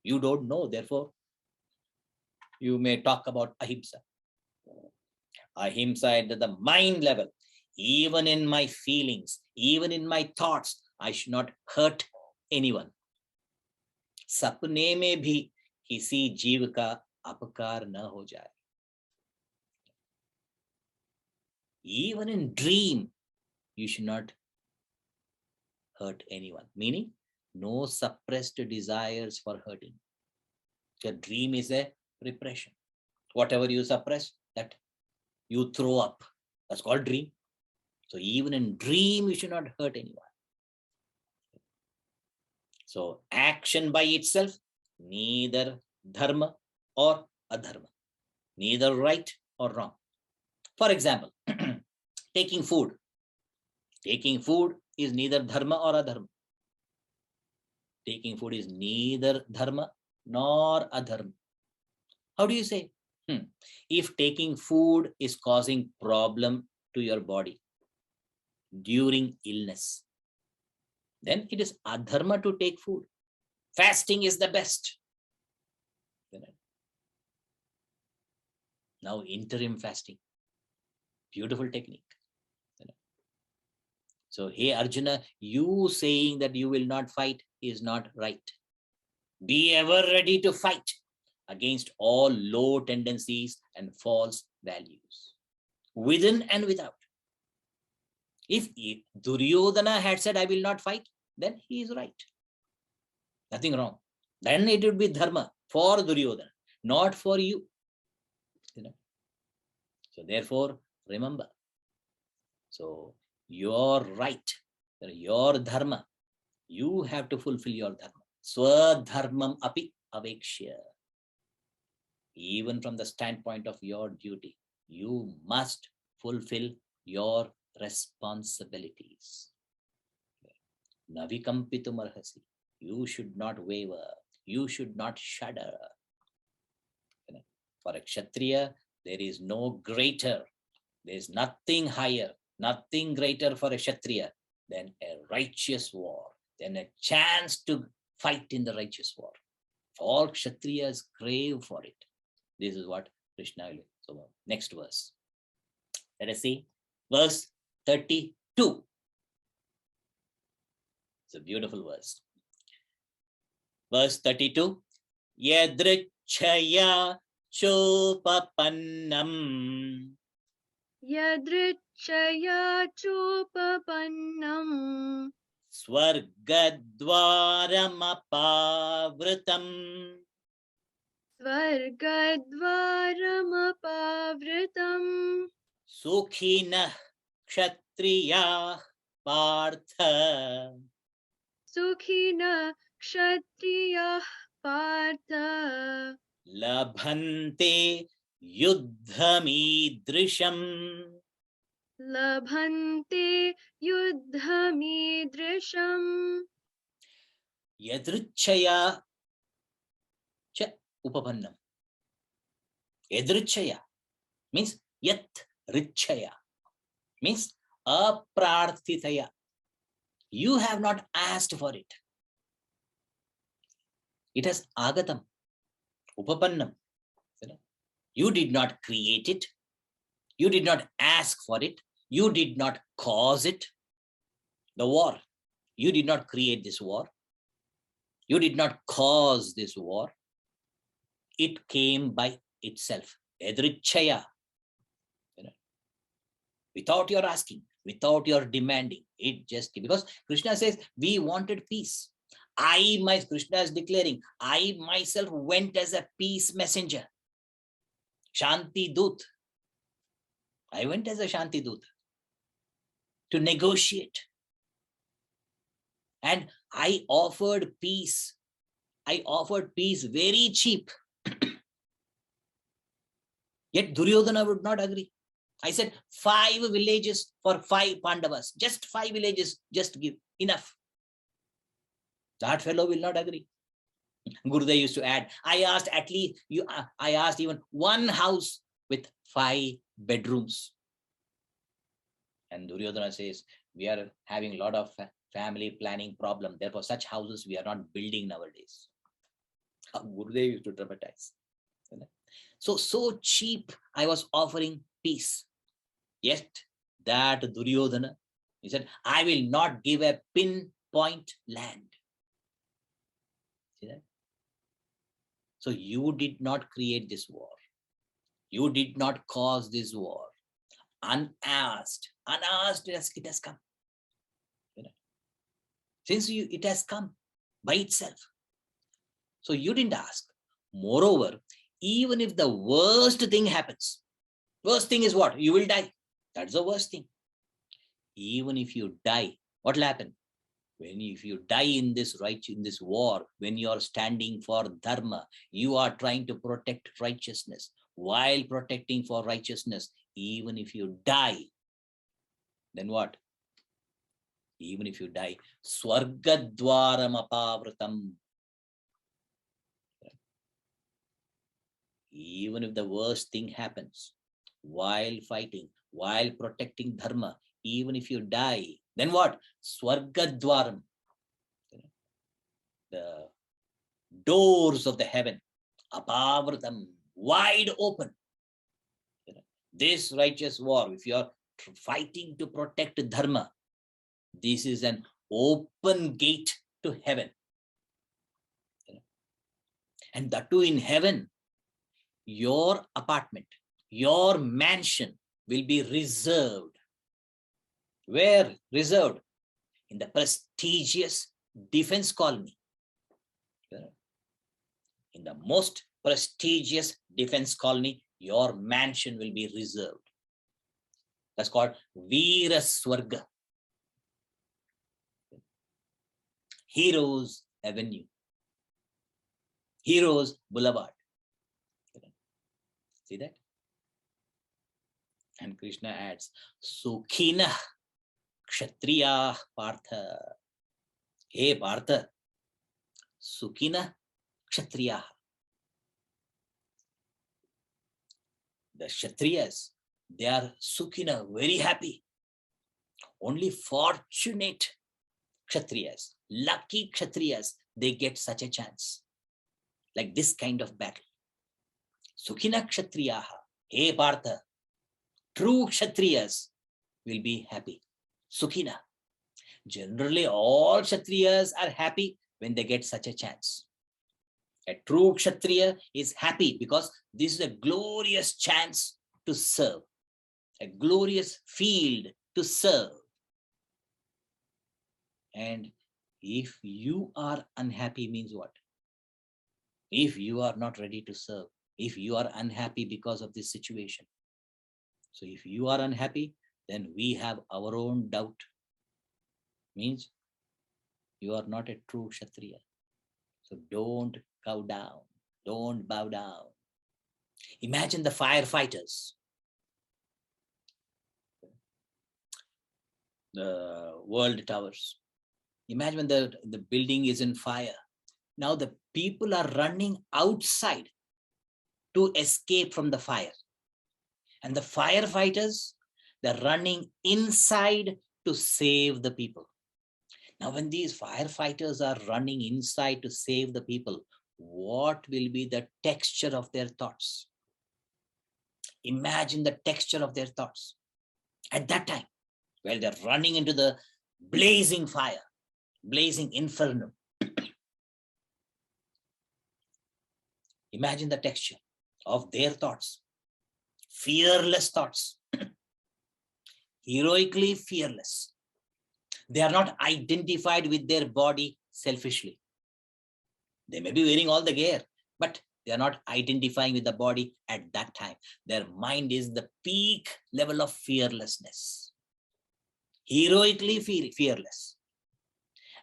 You don't know, therefore, you may talk about ahimsa. Ahimsa at the mind level. Even in my feelings, even in my thoughts, I should not hurt anyone. सपने में भी किसी जीव का अपकार न हो जाए. Even in dream, you should not hurt anyone. Meaning, no suppressed desires for hurting. Your dream is a repression. Whatever you suppress, that you throw up. That's called dream. So even in dream, you should not hurt anyone. So action by itself, neither dharma or adharma, neither right or wrong. For example, taking food. Taking food is neither dharma or adharma. Taking food is neither dharma nor adharma. How do you say? If taking food is causing problem to your body during illness, then it is adharma to take food. Fasting is the best. Now interim fasting, beautiful technique. So, hey Arjuna, you saying that you will not fight is not right. Be ever ready to fight against all low tendencies and false values, within and without. If Duryodhana had said, I will not fight, then he is right. Nothing wrong. Then it would be dharma for Duryodhana, not for you. So therefore, remember, so your right, your dharma, you have to fulfill your dharma. Swadharmam api avekshya. Even from the standpoint of your duty, you must fulfill your responsibilities. Navikampitum arhasi. You should not waver. You should not shudder. For a kshatriya, there is no greater, there is nothing higher, nothing greater for a kshatriya than a righteous war, than a chance to fight in the righteous war. All kshatriyas crave for it. This is what Krishna will. So next verse. Let us see. Verse 32. It's a beautiful verse. Verse 32. Yadrichaya chopapannam. Yadrichaya chopapannam. Swargadvaramapavritam. Swargadvaramapavritam. Sukhina kshatriya partha. Sukhina kshatriya partha. Labhante yuddhamidrisham. Labhante yuddhamidrisham. Yadrichaya cha upapannam. Edrichaya means yat richaya means aprarthitaya. You have not asked for it. It has agatam, upapannam. You did not create it. You did not ask for it. You did not cause it. The war. You did not create this war. You did not cause this war. It came by itself. Edrichaya. Without your asking, without your demanding, it just came. Because Krishna says, we wanted peace. Krishna is declaring, I myself went as a peace messenger. Shanti Dut. I went as a Shanti Dut to negotiate. And I offered peace. I offered peace very cheap. Yet Duryodhana would not agree. I said 5 villages for 5 Pandavas. Just 5 villages, just give enough. That fellow will not agree. Gurudev used to add, I asked even 1 house with 5 bedrooms. And Duryodhana says, we are having a lot of family planning problem. Therefore, such houses we are not building nowadays. Gurudev used to dramatize. So cheap I was offering peace. Yet that Duryodhana, he said, I will not give a pinpoint land. See that? So you did not create this war. You did not cause this war. Unasked it has come. Since it has come by itself. So you didn't ask. Moreover, even if the worst thing happens, worst thing is what? You will die. That's the worst thing. Even if you die, what will happen? If you die in this war, when you are standing for dharma, you are trying to protect righteousness. While protecting for righteousness, even if you die, then what? Even if you die, Swargadwaram apavritam. Even if the worst thing happens, while fighting, while protecting dharma, even if you die, then what? Swargadwaram. The doors of the heaven, apavritam, wide open. This righteous war, if you are fighting to protect dharma, this is an open gate to heaven. And that too in heaven, your apartment, your mansion will be reserved. Where reserved? In the prestigious defense colony. In the most prestigious defense colony, your mansion will be reserved. That's called Veera Swarga. Heroes Avenue. Heroes Boulevard. See that? And Krishna adds, Sukhina Kshatriya Partha. Hey Partha, Sukhina Kshatriya. The Kshatriyas, they are Sukhina, very happy. Only fortunate Kshatriyas, lucky Kshatriyas, they get such a chance. Like this kind of battle. Sukhina Kshatriyaha, hey Partha, true Kshatriyas will be happy. Sukhina. Generally, all Kshatriyas are happy when they get such a chance. A true Kshatriya is happy because this is a glorious chance to serve, a glorious field to serve. And if you are unhappy means what? If you are not ready to serve, if you are unhappy because of this situation. So if you are unhappy, then we have our own doubt. Means you are not a true Kshatriya. So don't bow down. Don't bow down. Imagine the firefighters. The world towers. Imagine when the building is in fire. Now the people are running outside. to escape from the fire. And the firefighters, they're running inside to save the people. Now, when these firefighters are running inside to save the people, what will be the texture of their thoughts? Imagine the texture of their thoughts at that time, while they're running into the blazing fire, blazing inferno. Imagine the texture of their thoughts, fearless thoughts, heroically fearless. They are not identified with their body selfishly. They may be wearing all the gear, but they are not identifying with the body at that time. Their mind is the peak level of fearlessness, heroically fearless.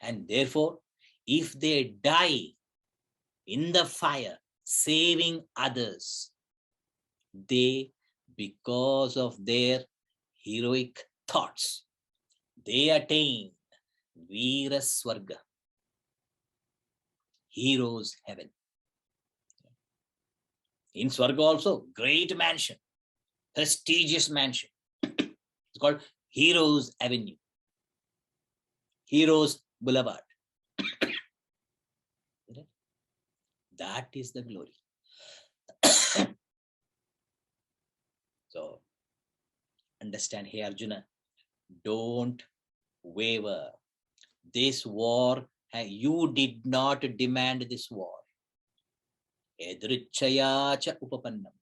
And therefore, if they die in the fire, saving others, they, because of their heroic thoughts, they attain Veera Swarga, heroes heaven. In Swarga also, great mansion, prestigious mansion. It's called Heroes Avenue, Heroes Boulevard. That is the glory. So, understand, hey Arjuna, don't waver. This war, you did not demand this war. Edrichaya cha upapannam.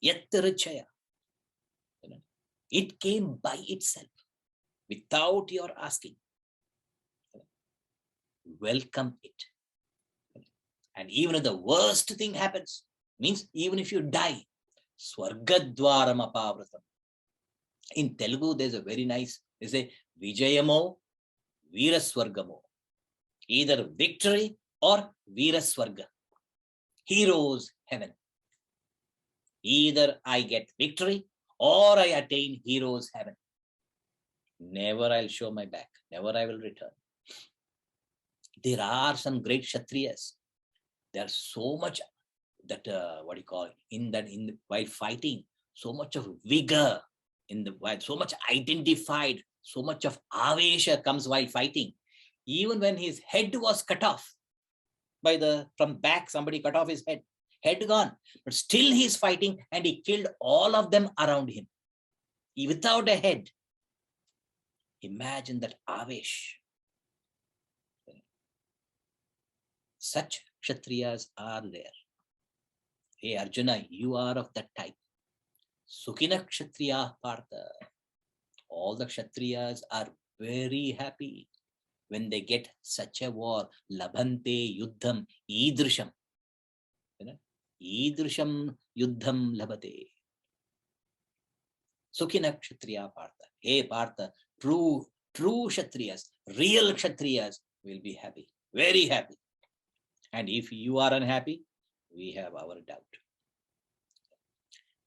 Yatrichaya. It came by itself, without your asking. Welcome it. And even if the worst thing happens, means even if you die, Swargadwaram apavratam. In Telugu, there's a very nice, they say, Vijayamo, Veeraswargamo. Either victory or Veeraswarga. Heroes heaven. Either I get victory or I attain heroes heaven. Never I'll show my back. Never I will return. There are some great Kshatriyas. There's so much that, while fighting, so much of vigor in the while, so much identified, so much of avesha comes while fighting. Even when his head was cut off from back, somebody cut off his head gone, but still he's fighting and he killed all of them around him without a head. Imagine that avesh. Such Kshatriyas are there. Hey Arjuna, you are of that type. Sukhina Kshatriya Partha. All the Kshatriyas are very happy when they get such a war. Labhante yuddham idrisham. Idrisham yuddham labhate. Sukhina Kshatriya Partha. Hey Partha, true Kshatriyas, real Kshatriyas will be happy, very happy. And if you are unhappy, we have our doubt.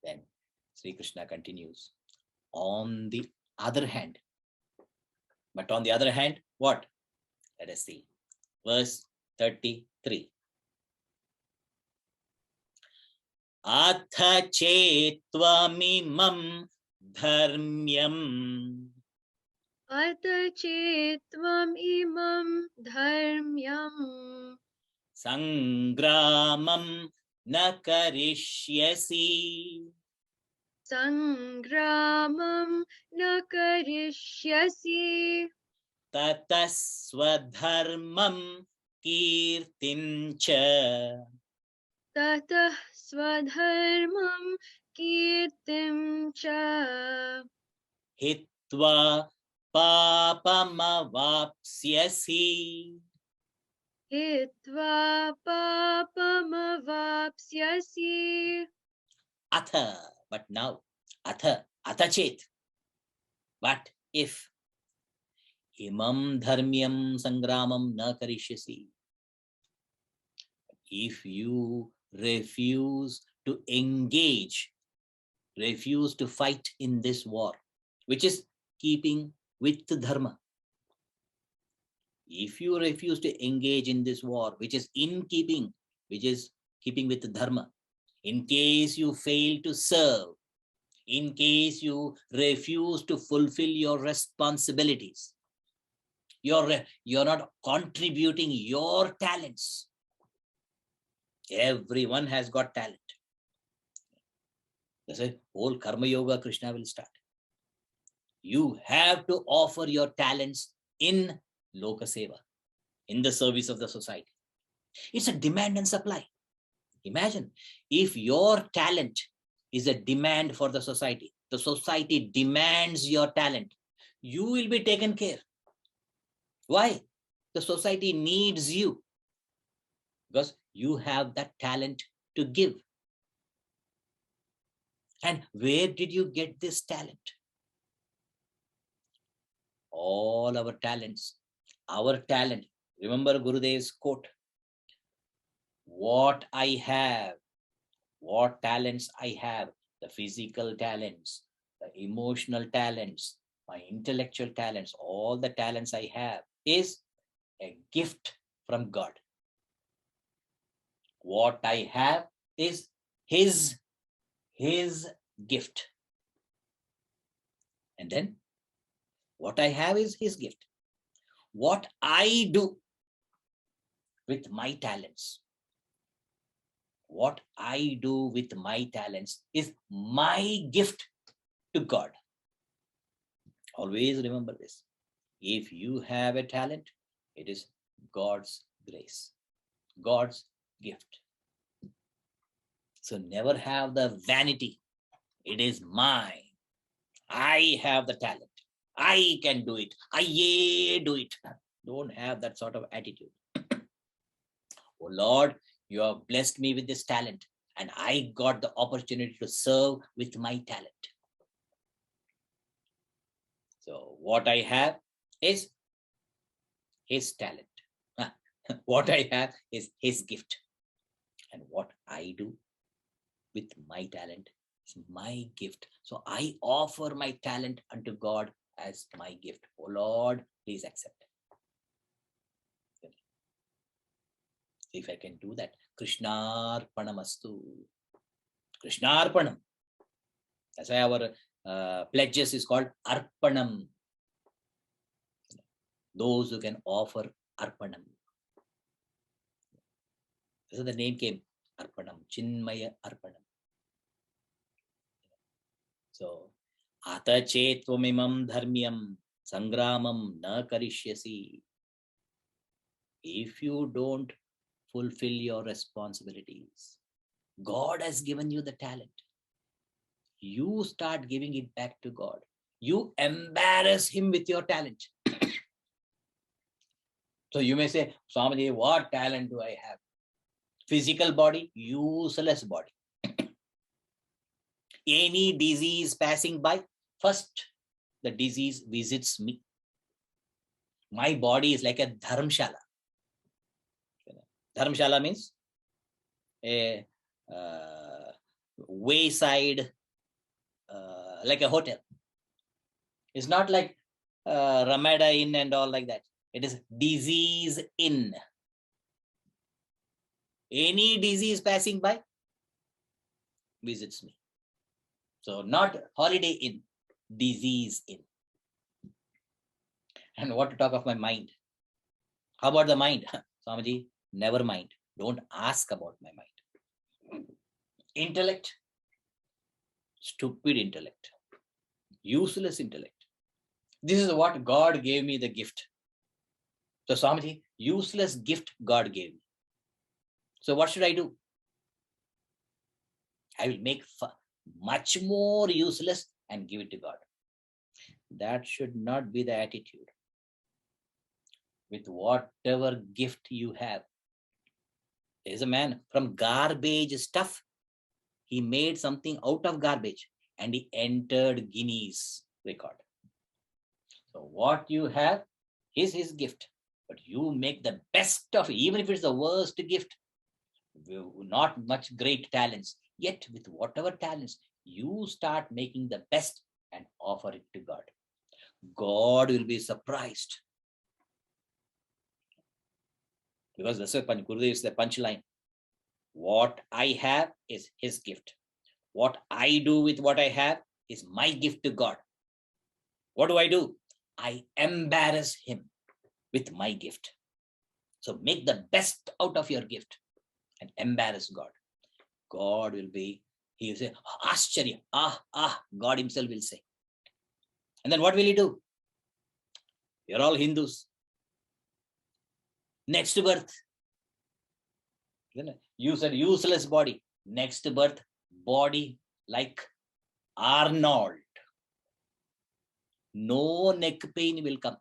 Then Sri Krishna continues. On the other hand, what? Let us see. Verse 33. Atha chetvamimam dharmyam. Atha chetvam imam dharmyam. Sangramam na karishyasi. Sangramam na karishyasi. Tataswadharmam kirtim cha. Tatah swadharmam kirtim cha. Hitva papamavapsyasi. Hitva papamavapsyasi. Atha, but now, atha chet. But if imam dharmyam sangramam na karishyasi, if you refuse to engage, refuse to fight in this war, which is keeping with the dharma. If you refuse to engage in this war, which is keeping with the dharma, in case you fail to serve, in case you refuse to fulfill your responsibilities, you're not contributing your talents. Everyone has got talent. That's a whole Karma Yoga Krishna will start. You have to offer your talents in Loka Seva, in the service of the society. It's a demand and supply. Imagine if your talent is a demand for the society demands your talent, you will be taken care. Why? The society needs you because you have that talent to give. And where did you get this talent? All our talents, remember Gurudev's quote, what I have, what talents I have, the physical talents, the emotional talents, my intellectual talents, all the talents I have is a gift from God. What I have is his gift. And then what I have is his gift. What I do with my talents, what I do with my talents is my gift to God. Always remember this. If you have a talent, it is God's grace, God's gift. So never have the vanity. It is mine. I have the talent. I can do it. I do it. Don't have that sort of attitude. Oh Lord, you have blessed me with this talent and I got the opportunity to serve with my talent. So what I have is his talent. What I have is his gift. And what I do with my talent is my gift. So I offer my talent unto God as my gift. Oh Lord, please accept it. If I can do that, Krishnarpanamastu. Krishnarpanam. That's why our pledges is called Arpanam. Those who can offer Arpanam. This is the name came, Arpanam, Chinmaya Arpanam. So, Ata chetvamimam dharmyam sangramam na karishyasi. If you don't fulfill your responsibilities, God has given you the talent. You start giving it back to God. You embarrass him with your talent. So you may say, Swamiji, what talent do I have? Physical body, useless body. Any disease passing by, first the disease visits me. My body is like a dharmshala. Dharmshala means a wayside, like a hotel. It's not like Ramada Inn and all like that. It is disease inn. Any disease passing by visits me. So not holiday inn, disease inn. And what to talk of my mind? How about the mind? Swamiji, never mind. Don't ask about my mind. Intellect, stupid intellect, useless intellect. This is what God gave me the gift. So Swamiji, useless gift God gave me. So what should I do? I will make much more useless and give it to God. That should not be the attitude. With whatever gift you have. There is a man from garbage stuff. He made something out of garbage and he entered Guinness record. So what you have is his gift. But you make the best of it, even if it's the worst gift. Not much great talents. Yet with whatever talents, you start making the best and offer it to God. God will be surprised. Because that's why Gurudev is the punchline. What I have is his gift. What I do with what I have is my gift to God. What do? I embarrass him with my gift. So make the best out of your gift and embarrass God. God will be, he will say, Ascharya, God himself will say. And then what will he do? You're all Hindus. Next birth. You said useless body. Next birth, body like Arnold. No neck pain will come.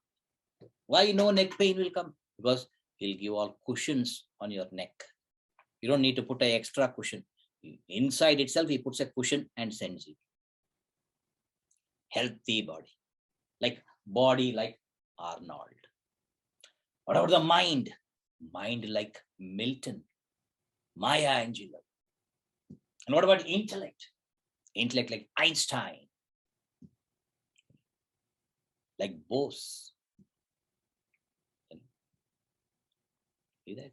Why no neck pain will come? Because he'll give all cushions on your neck. You don't need to put an extra cushion. Inside itself, he puts a cushion and sends you. Healthy body like Arnold. What about the mind? Mind like Milton, Maya Angelou. And what about intellect? Intellect like Einstein, like Bose. See that?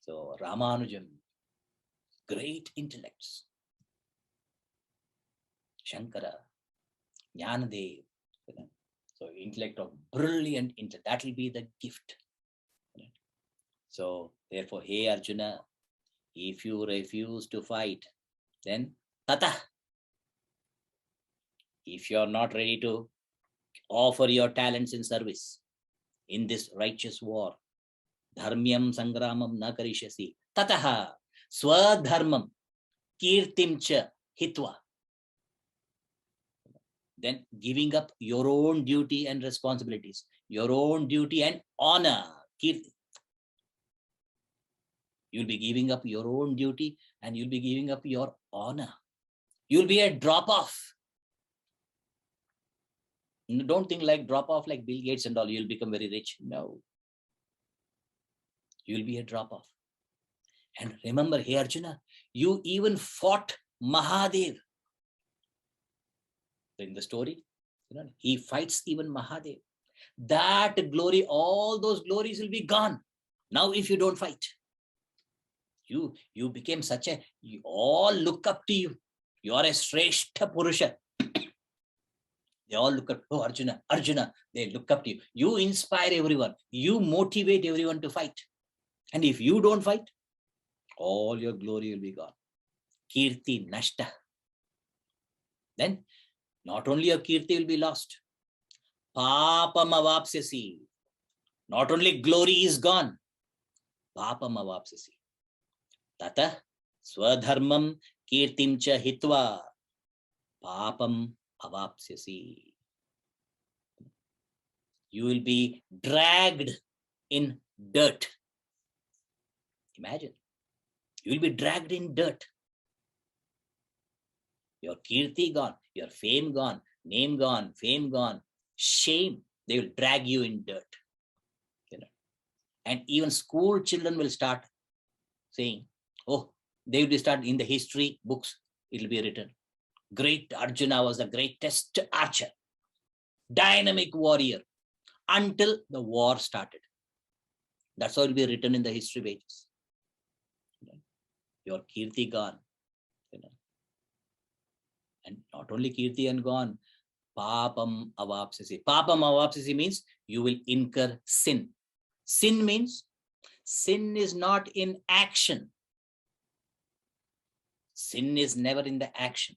So Ramanujam, great intellects. Shankara, Jnanadev. So intellect of brilliant intellect, that will be the gift. So therefore, hey Arjuna, if you refuse to fight, then tata. If you are not ready to offer your talents in service in this righteous war, dharmyam sangramam na karishasi, tataha swadharmam kirtim cha hitva. Then giving up your own duty and responsibilities, your own duty and honor, kirti. You'll be giving up your own duty and you'll be giving up your honor. You'll be a drop-off. Don't think like drop-off like Bill Gates and all, you'll become very rich. No. You'll be a drop-off. And remember, hey Arjuna, you even fought Mahadev. In the story, he fights even Mahadev. That glory, all those glories will be gone. Now if you don't fight, you became such a, you all look up to you. You are a Shrestha Purusha. They all look up, oh Arjuna, they look up to you. You inspire everyone. You motivate everyone to fight. And if you don't fight, all your glory will be gone. Kirti Nashta. Then not only your kirti will be lost. Papam avapsyasi. Not only glory is gone. Papam avapsyasi. Tata swadharmam kirtim cha hitva. Papam avapsyasi. You will be dragged in dirt. Imagine. You will be dragged in dirt. Your kirti gone, your fame gone, name gone, fame gone, shame. They will drag you in dirt. And even school children will start saying, oh, they will start in the history books. It will be written. Great Arjuna was the greatest archer, dynamic warrior until the war started. That's how it will be written in the history pages. Your kirti gone. And not only kirti and gone, papam avapsasi. Papam avapsasi means you will incur sin. Sin means sin is not in action. Sin is never in the action.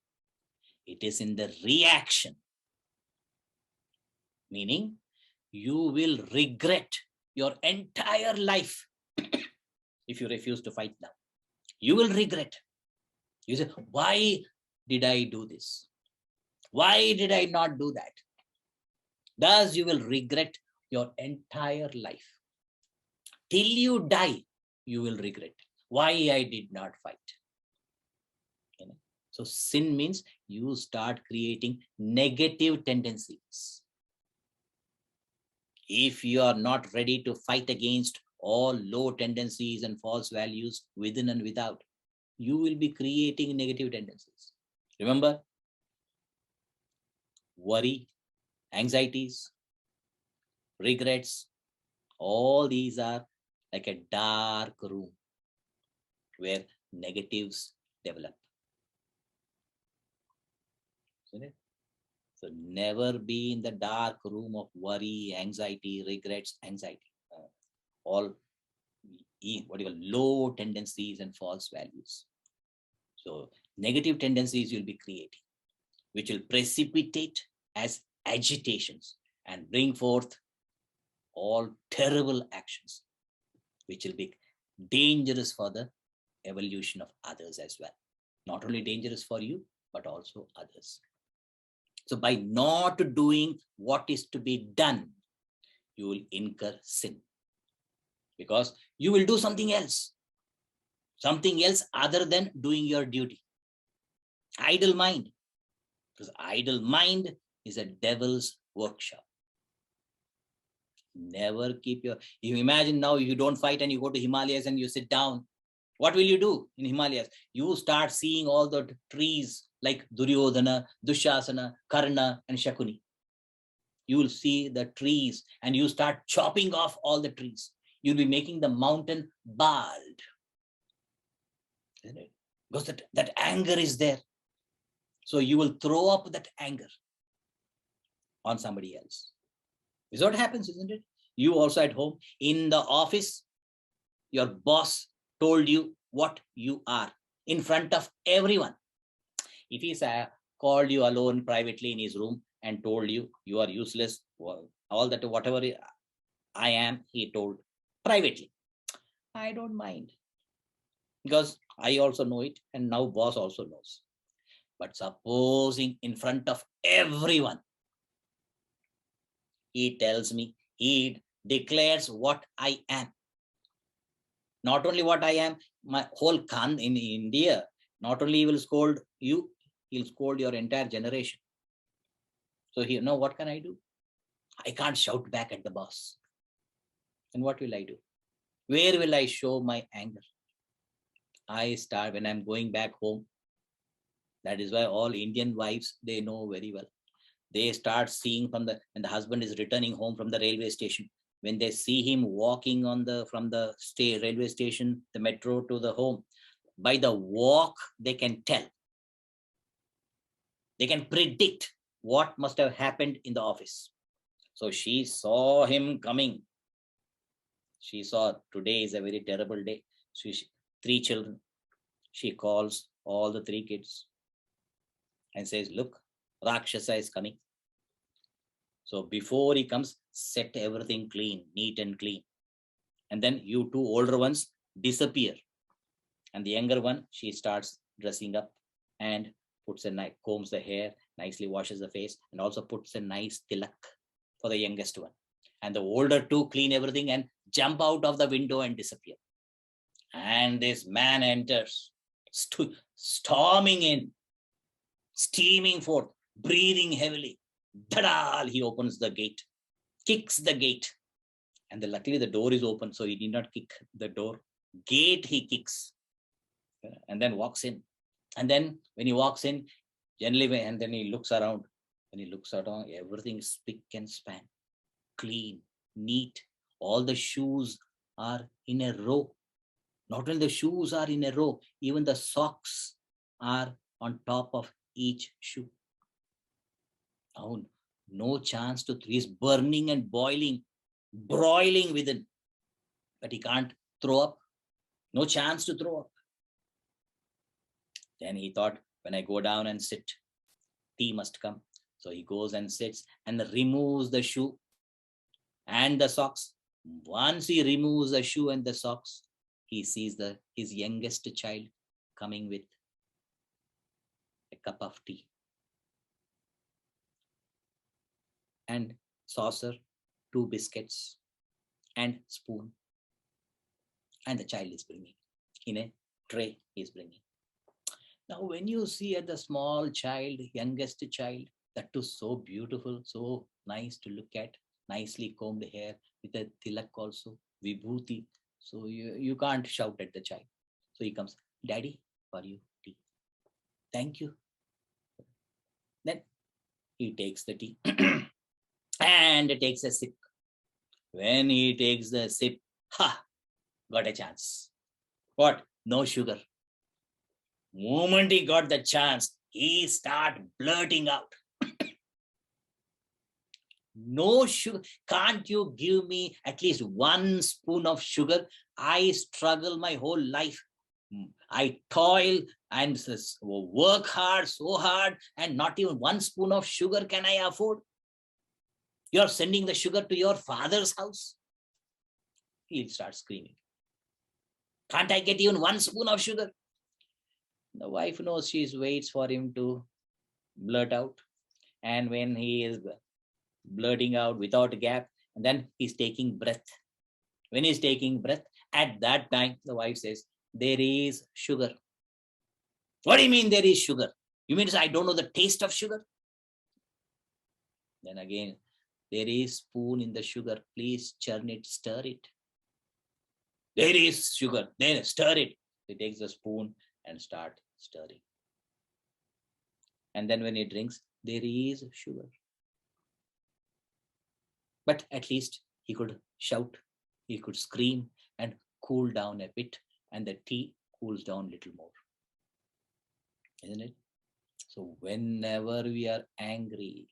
It is in the reaction. Meaning you will regret your entire life if you refuse to fight now. You will regret. You say, why did I do this? Why did I not do that? Thus you will regret your entire life. Till you die, you will regret why I did not fight. So sin means you start creating negative tendencies. If you are not ready to fight against all low tendencies and false values within and without, you will be creating negative tendencies. Remember, worry, anxieties, regrets, all these are like a dark room where negatives develop. Isn't it? So never be in the dark room of worry, anxiety, regrets, anxiety. All what you call low tendencies and false values. So negative tendencies you'll be creating, which will precipitate as agitations and bring forth all terrible actions, which will be dangerous for the evolution of others as well. Not only dangerous for you, but also others. So by not doing what is to be done, you will incur sin, because you will do something else other than doing your duty. Idle mind, because idle mind is a devil's workshop. Never keep you imagine now you don't fight and you go to Himalayas and you sit down. What will you do in Himalayas? You start seeing all the trees like Duryodhana, Dushasana, Karna and Shakuni. You will see the trees and you start chopping off all the trees. You'll be making the mountain bald. Isn't it? Because that anger is there. So you will throw up that anger on somebody else. This is what happens, isn't it? You also at home, in the office, your boss told you what you are in front of everyone. If he called you alone privately in his room and told you you are useless, all that, whatever I am, he told privately, I don't mind, because I also know it and now boss also knows. But supposing in front of everyone, he tells me, he declares what I am. Not only what I am, my whole Khan in India, not only he will scold you, he'll scold your entire generation. So now what can I do? I can't shout back at the boss. And what will I do? Where will I show my anger? I start when I'm going back home. That is why all Indian wives, they know very well. They start seeing when the husband is returning home from the railway station, when they see him walking from the railway station, the metro to the home, by the walk, they can tell. They can predict what must have happened in the office. So she saw him coming. She saw today is a very terrible day. So 3 children. She calls all the 3 kids and says, look, Rakshasa is coming. So before he comes, set everything clean, neat and clean. And then you 2 older ones disappear. And the younger one, she starts dressing up and puts combs the hair, nicely washes the face, and also puts a nice tilak for the youngest one. And the older 2 clean everything and jump out of the window and disappear. And this man enters, storming in, steaming forth, breathing heavily. Tadal, he opens the gate, kicks the gate. And luckily the door is open, so he did not kick the door. Gate he kicks. And then walks in. And then when he walks in, generally, and then he looks around. When he looks around, everything is spick and span, clean, neat. All the shoes are in a row. Not only the shoes are in a row, even the socks are on top of each shoe. Now, no chance to, he's burning and boiling, broiling within, but he can't throw up. No chance to throw up. Then he thought, when I go down and sit, tea must come. So he goes and sits and removes the shoe and the socks. Once he removes the shoe and the socks, he sees his youngest child coming with a cup of tea and saucer, 2 biscuits and spoon. And the child is bringing in a tray, he is bringing. Now, when you see at the small child, youngest child, that too so beautiful, so nice to look at, nicely combed hair with a tilak also, vibhuti. So you can't shout at the child. So he comes, Daddy, for you tea. Thank you. Then he takes the tea and takes a sip. When he takes the sip, got a chance. What? No sugar. Moment he got the chance, he start blurting out. No sugar. Can't you give me at least 1 spoon of sugar? I struggle my whole life. I toil and work hard, so hard, and not even 1 spoon of sugar can I afford. You're sending the sugar to your father's house. He'll start screaming. Can't I get even 1 spoon of sugar? The wife knows, she waits for him to blurt out. And when he is blurting out without a gap, and then he's taking breath. When he's taking breath, at that time, the wife says, there is sugar. What do you mean there is sugar? You mean to say I don't know the taste of sugar? Then again, there is spoon in the sugar. Please churn it, stir it. There is sugar. Then stir it. He takes the spoon and start stirring. And then when he drinks, there is sugar. But at least he could shout, he could scream and cool down a bit, and the tea cools down a little more. Isn't it? So whenever we are angry,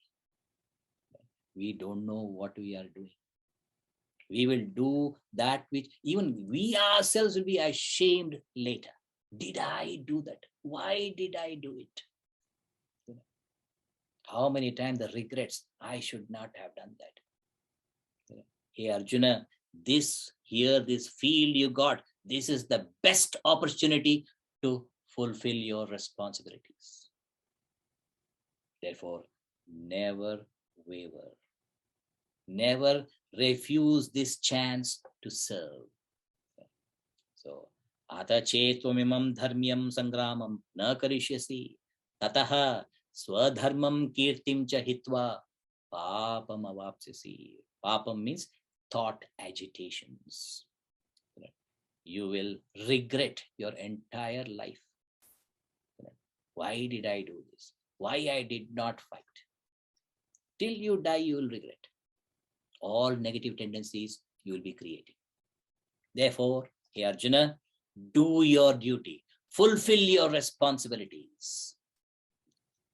we don't know what we are doing. We will do that which even we ourselves will be ashamed later. Did I do that? Why did I do it? How many times the regrets, I should not have done that. Hey Arjuna, this field you got, this is the best opportunity to fulfill your responsibilities. Therefore, never waver. Never refuse this chance to serve. So, ata chetvamimam dharmyam sangramam na karishyasi tataha swadharmam kirtim cha hitva papam avapsyasi. Papam means thought agitations. You will regret your entire life. Why did I do this? Why I did not fight? Till you die, you will regret. All negative tendencies you will be creating. Therefore, hey Arjuna, do your duty. Fulfill your responsibilities.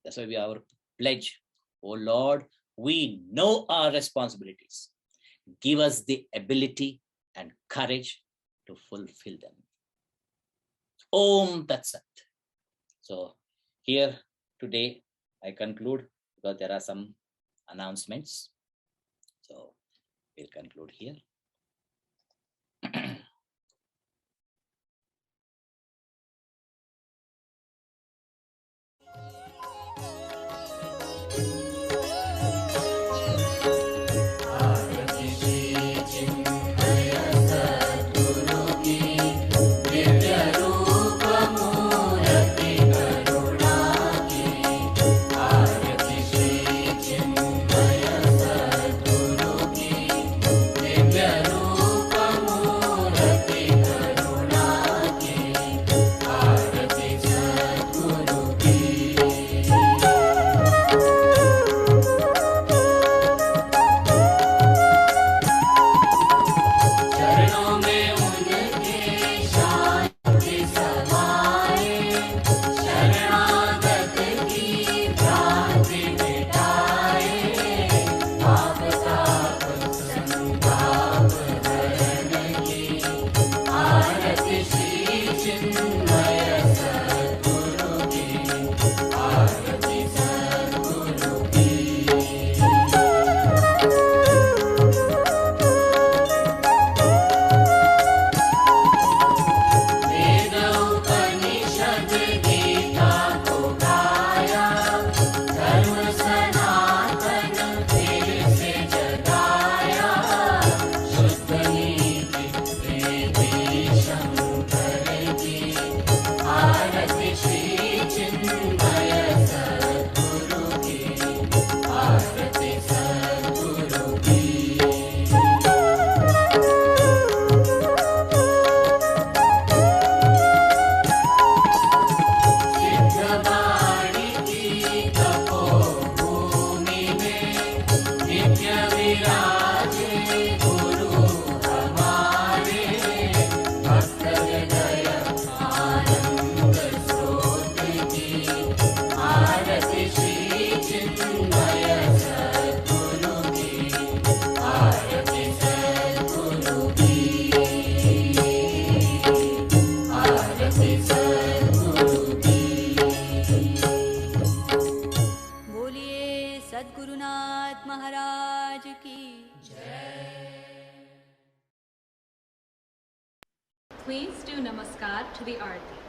That's why we have our pledge. Oh Lord, we know our responsibilities. Give us the ability and courage to fulfill them. Om Tat Sat. So here today I conclude because there are some announcements. So we'll conclude here. Gananath महाराज की Please do namaskar to the Arti.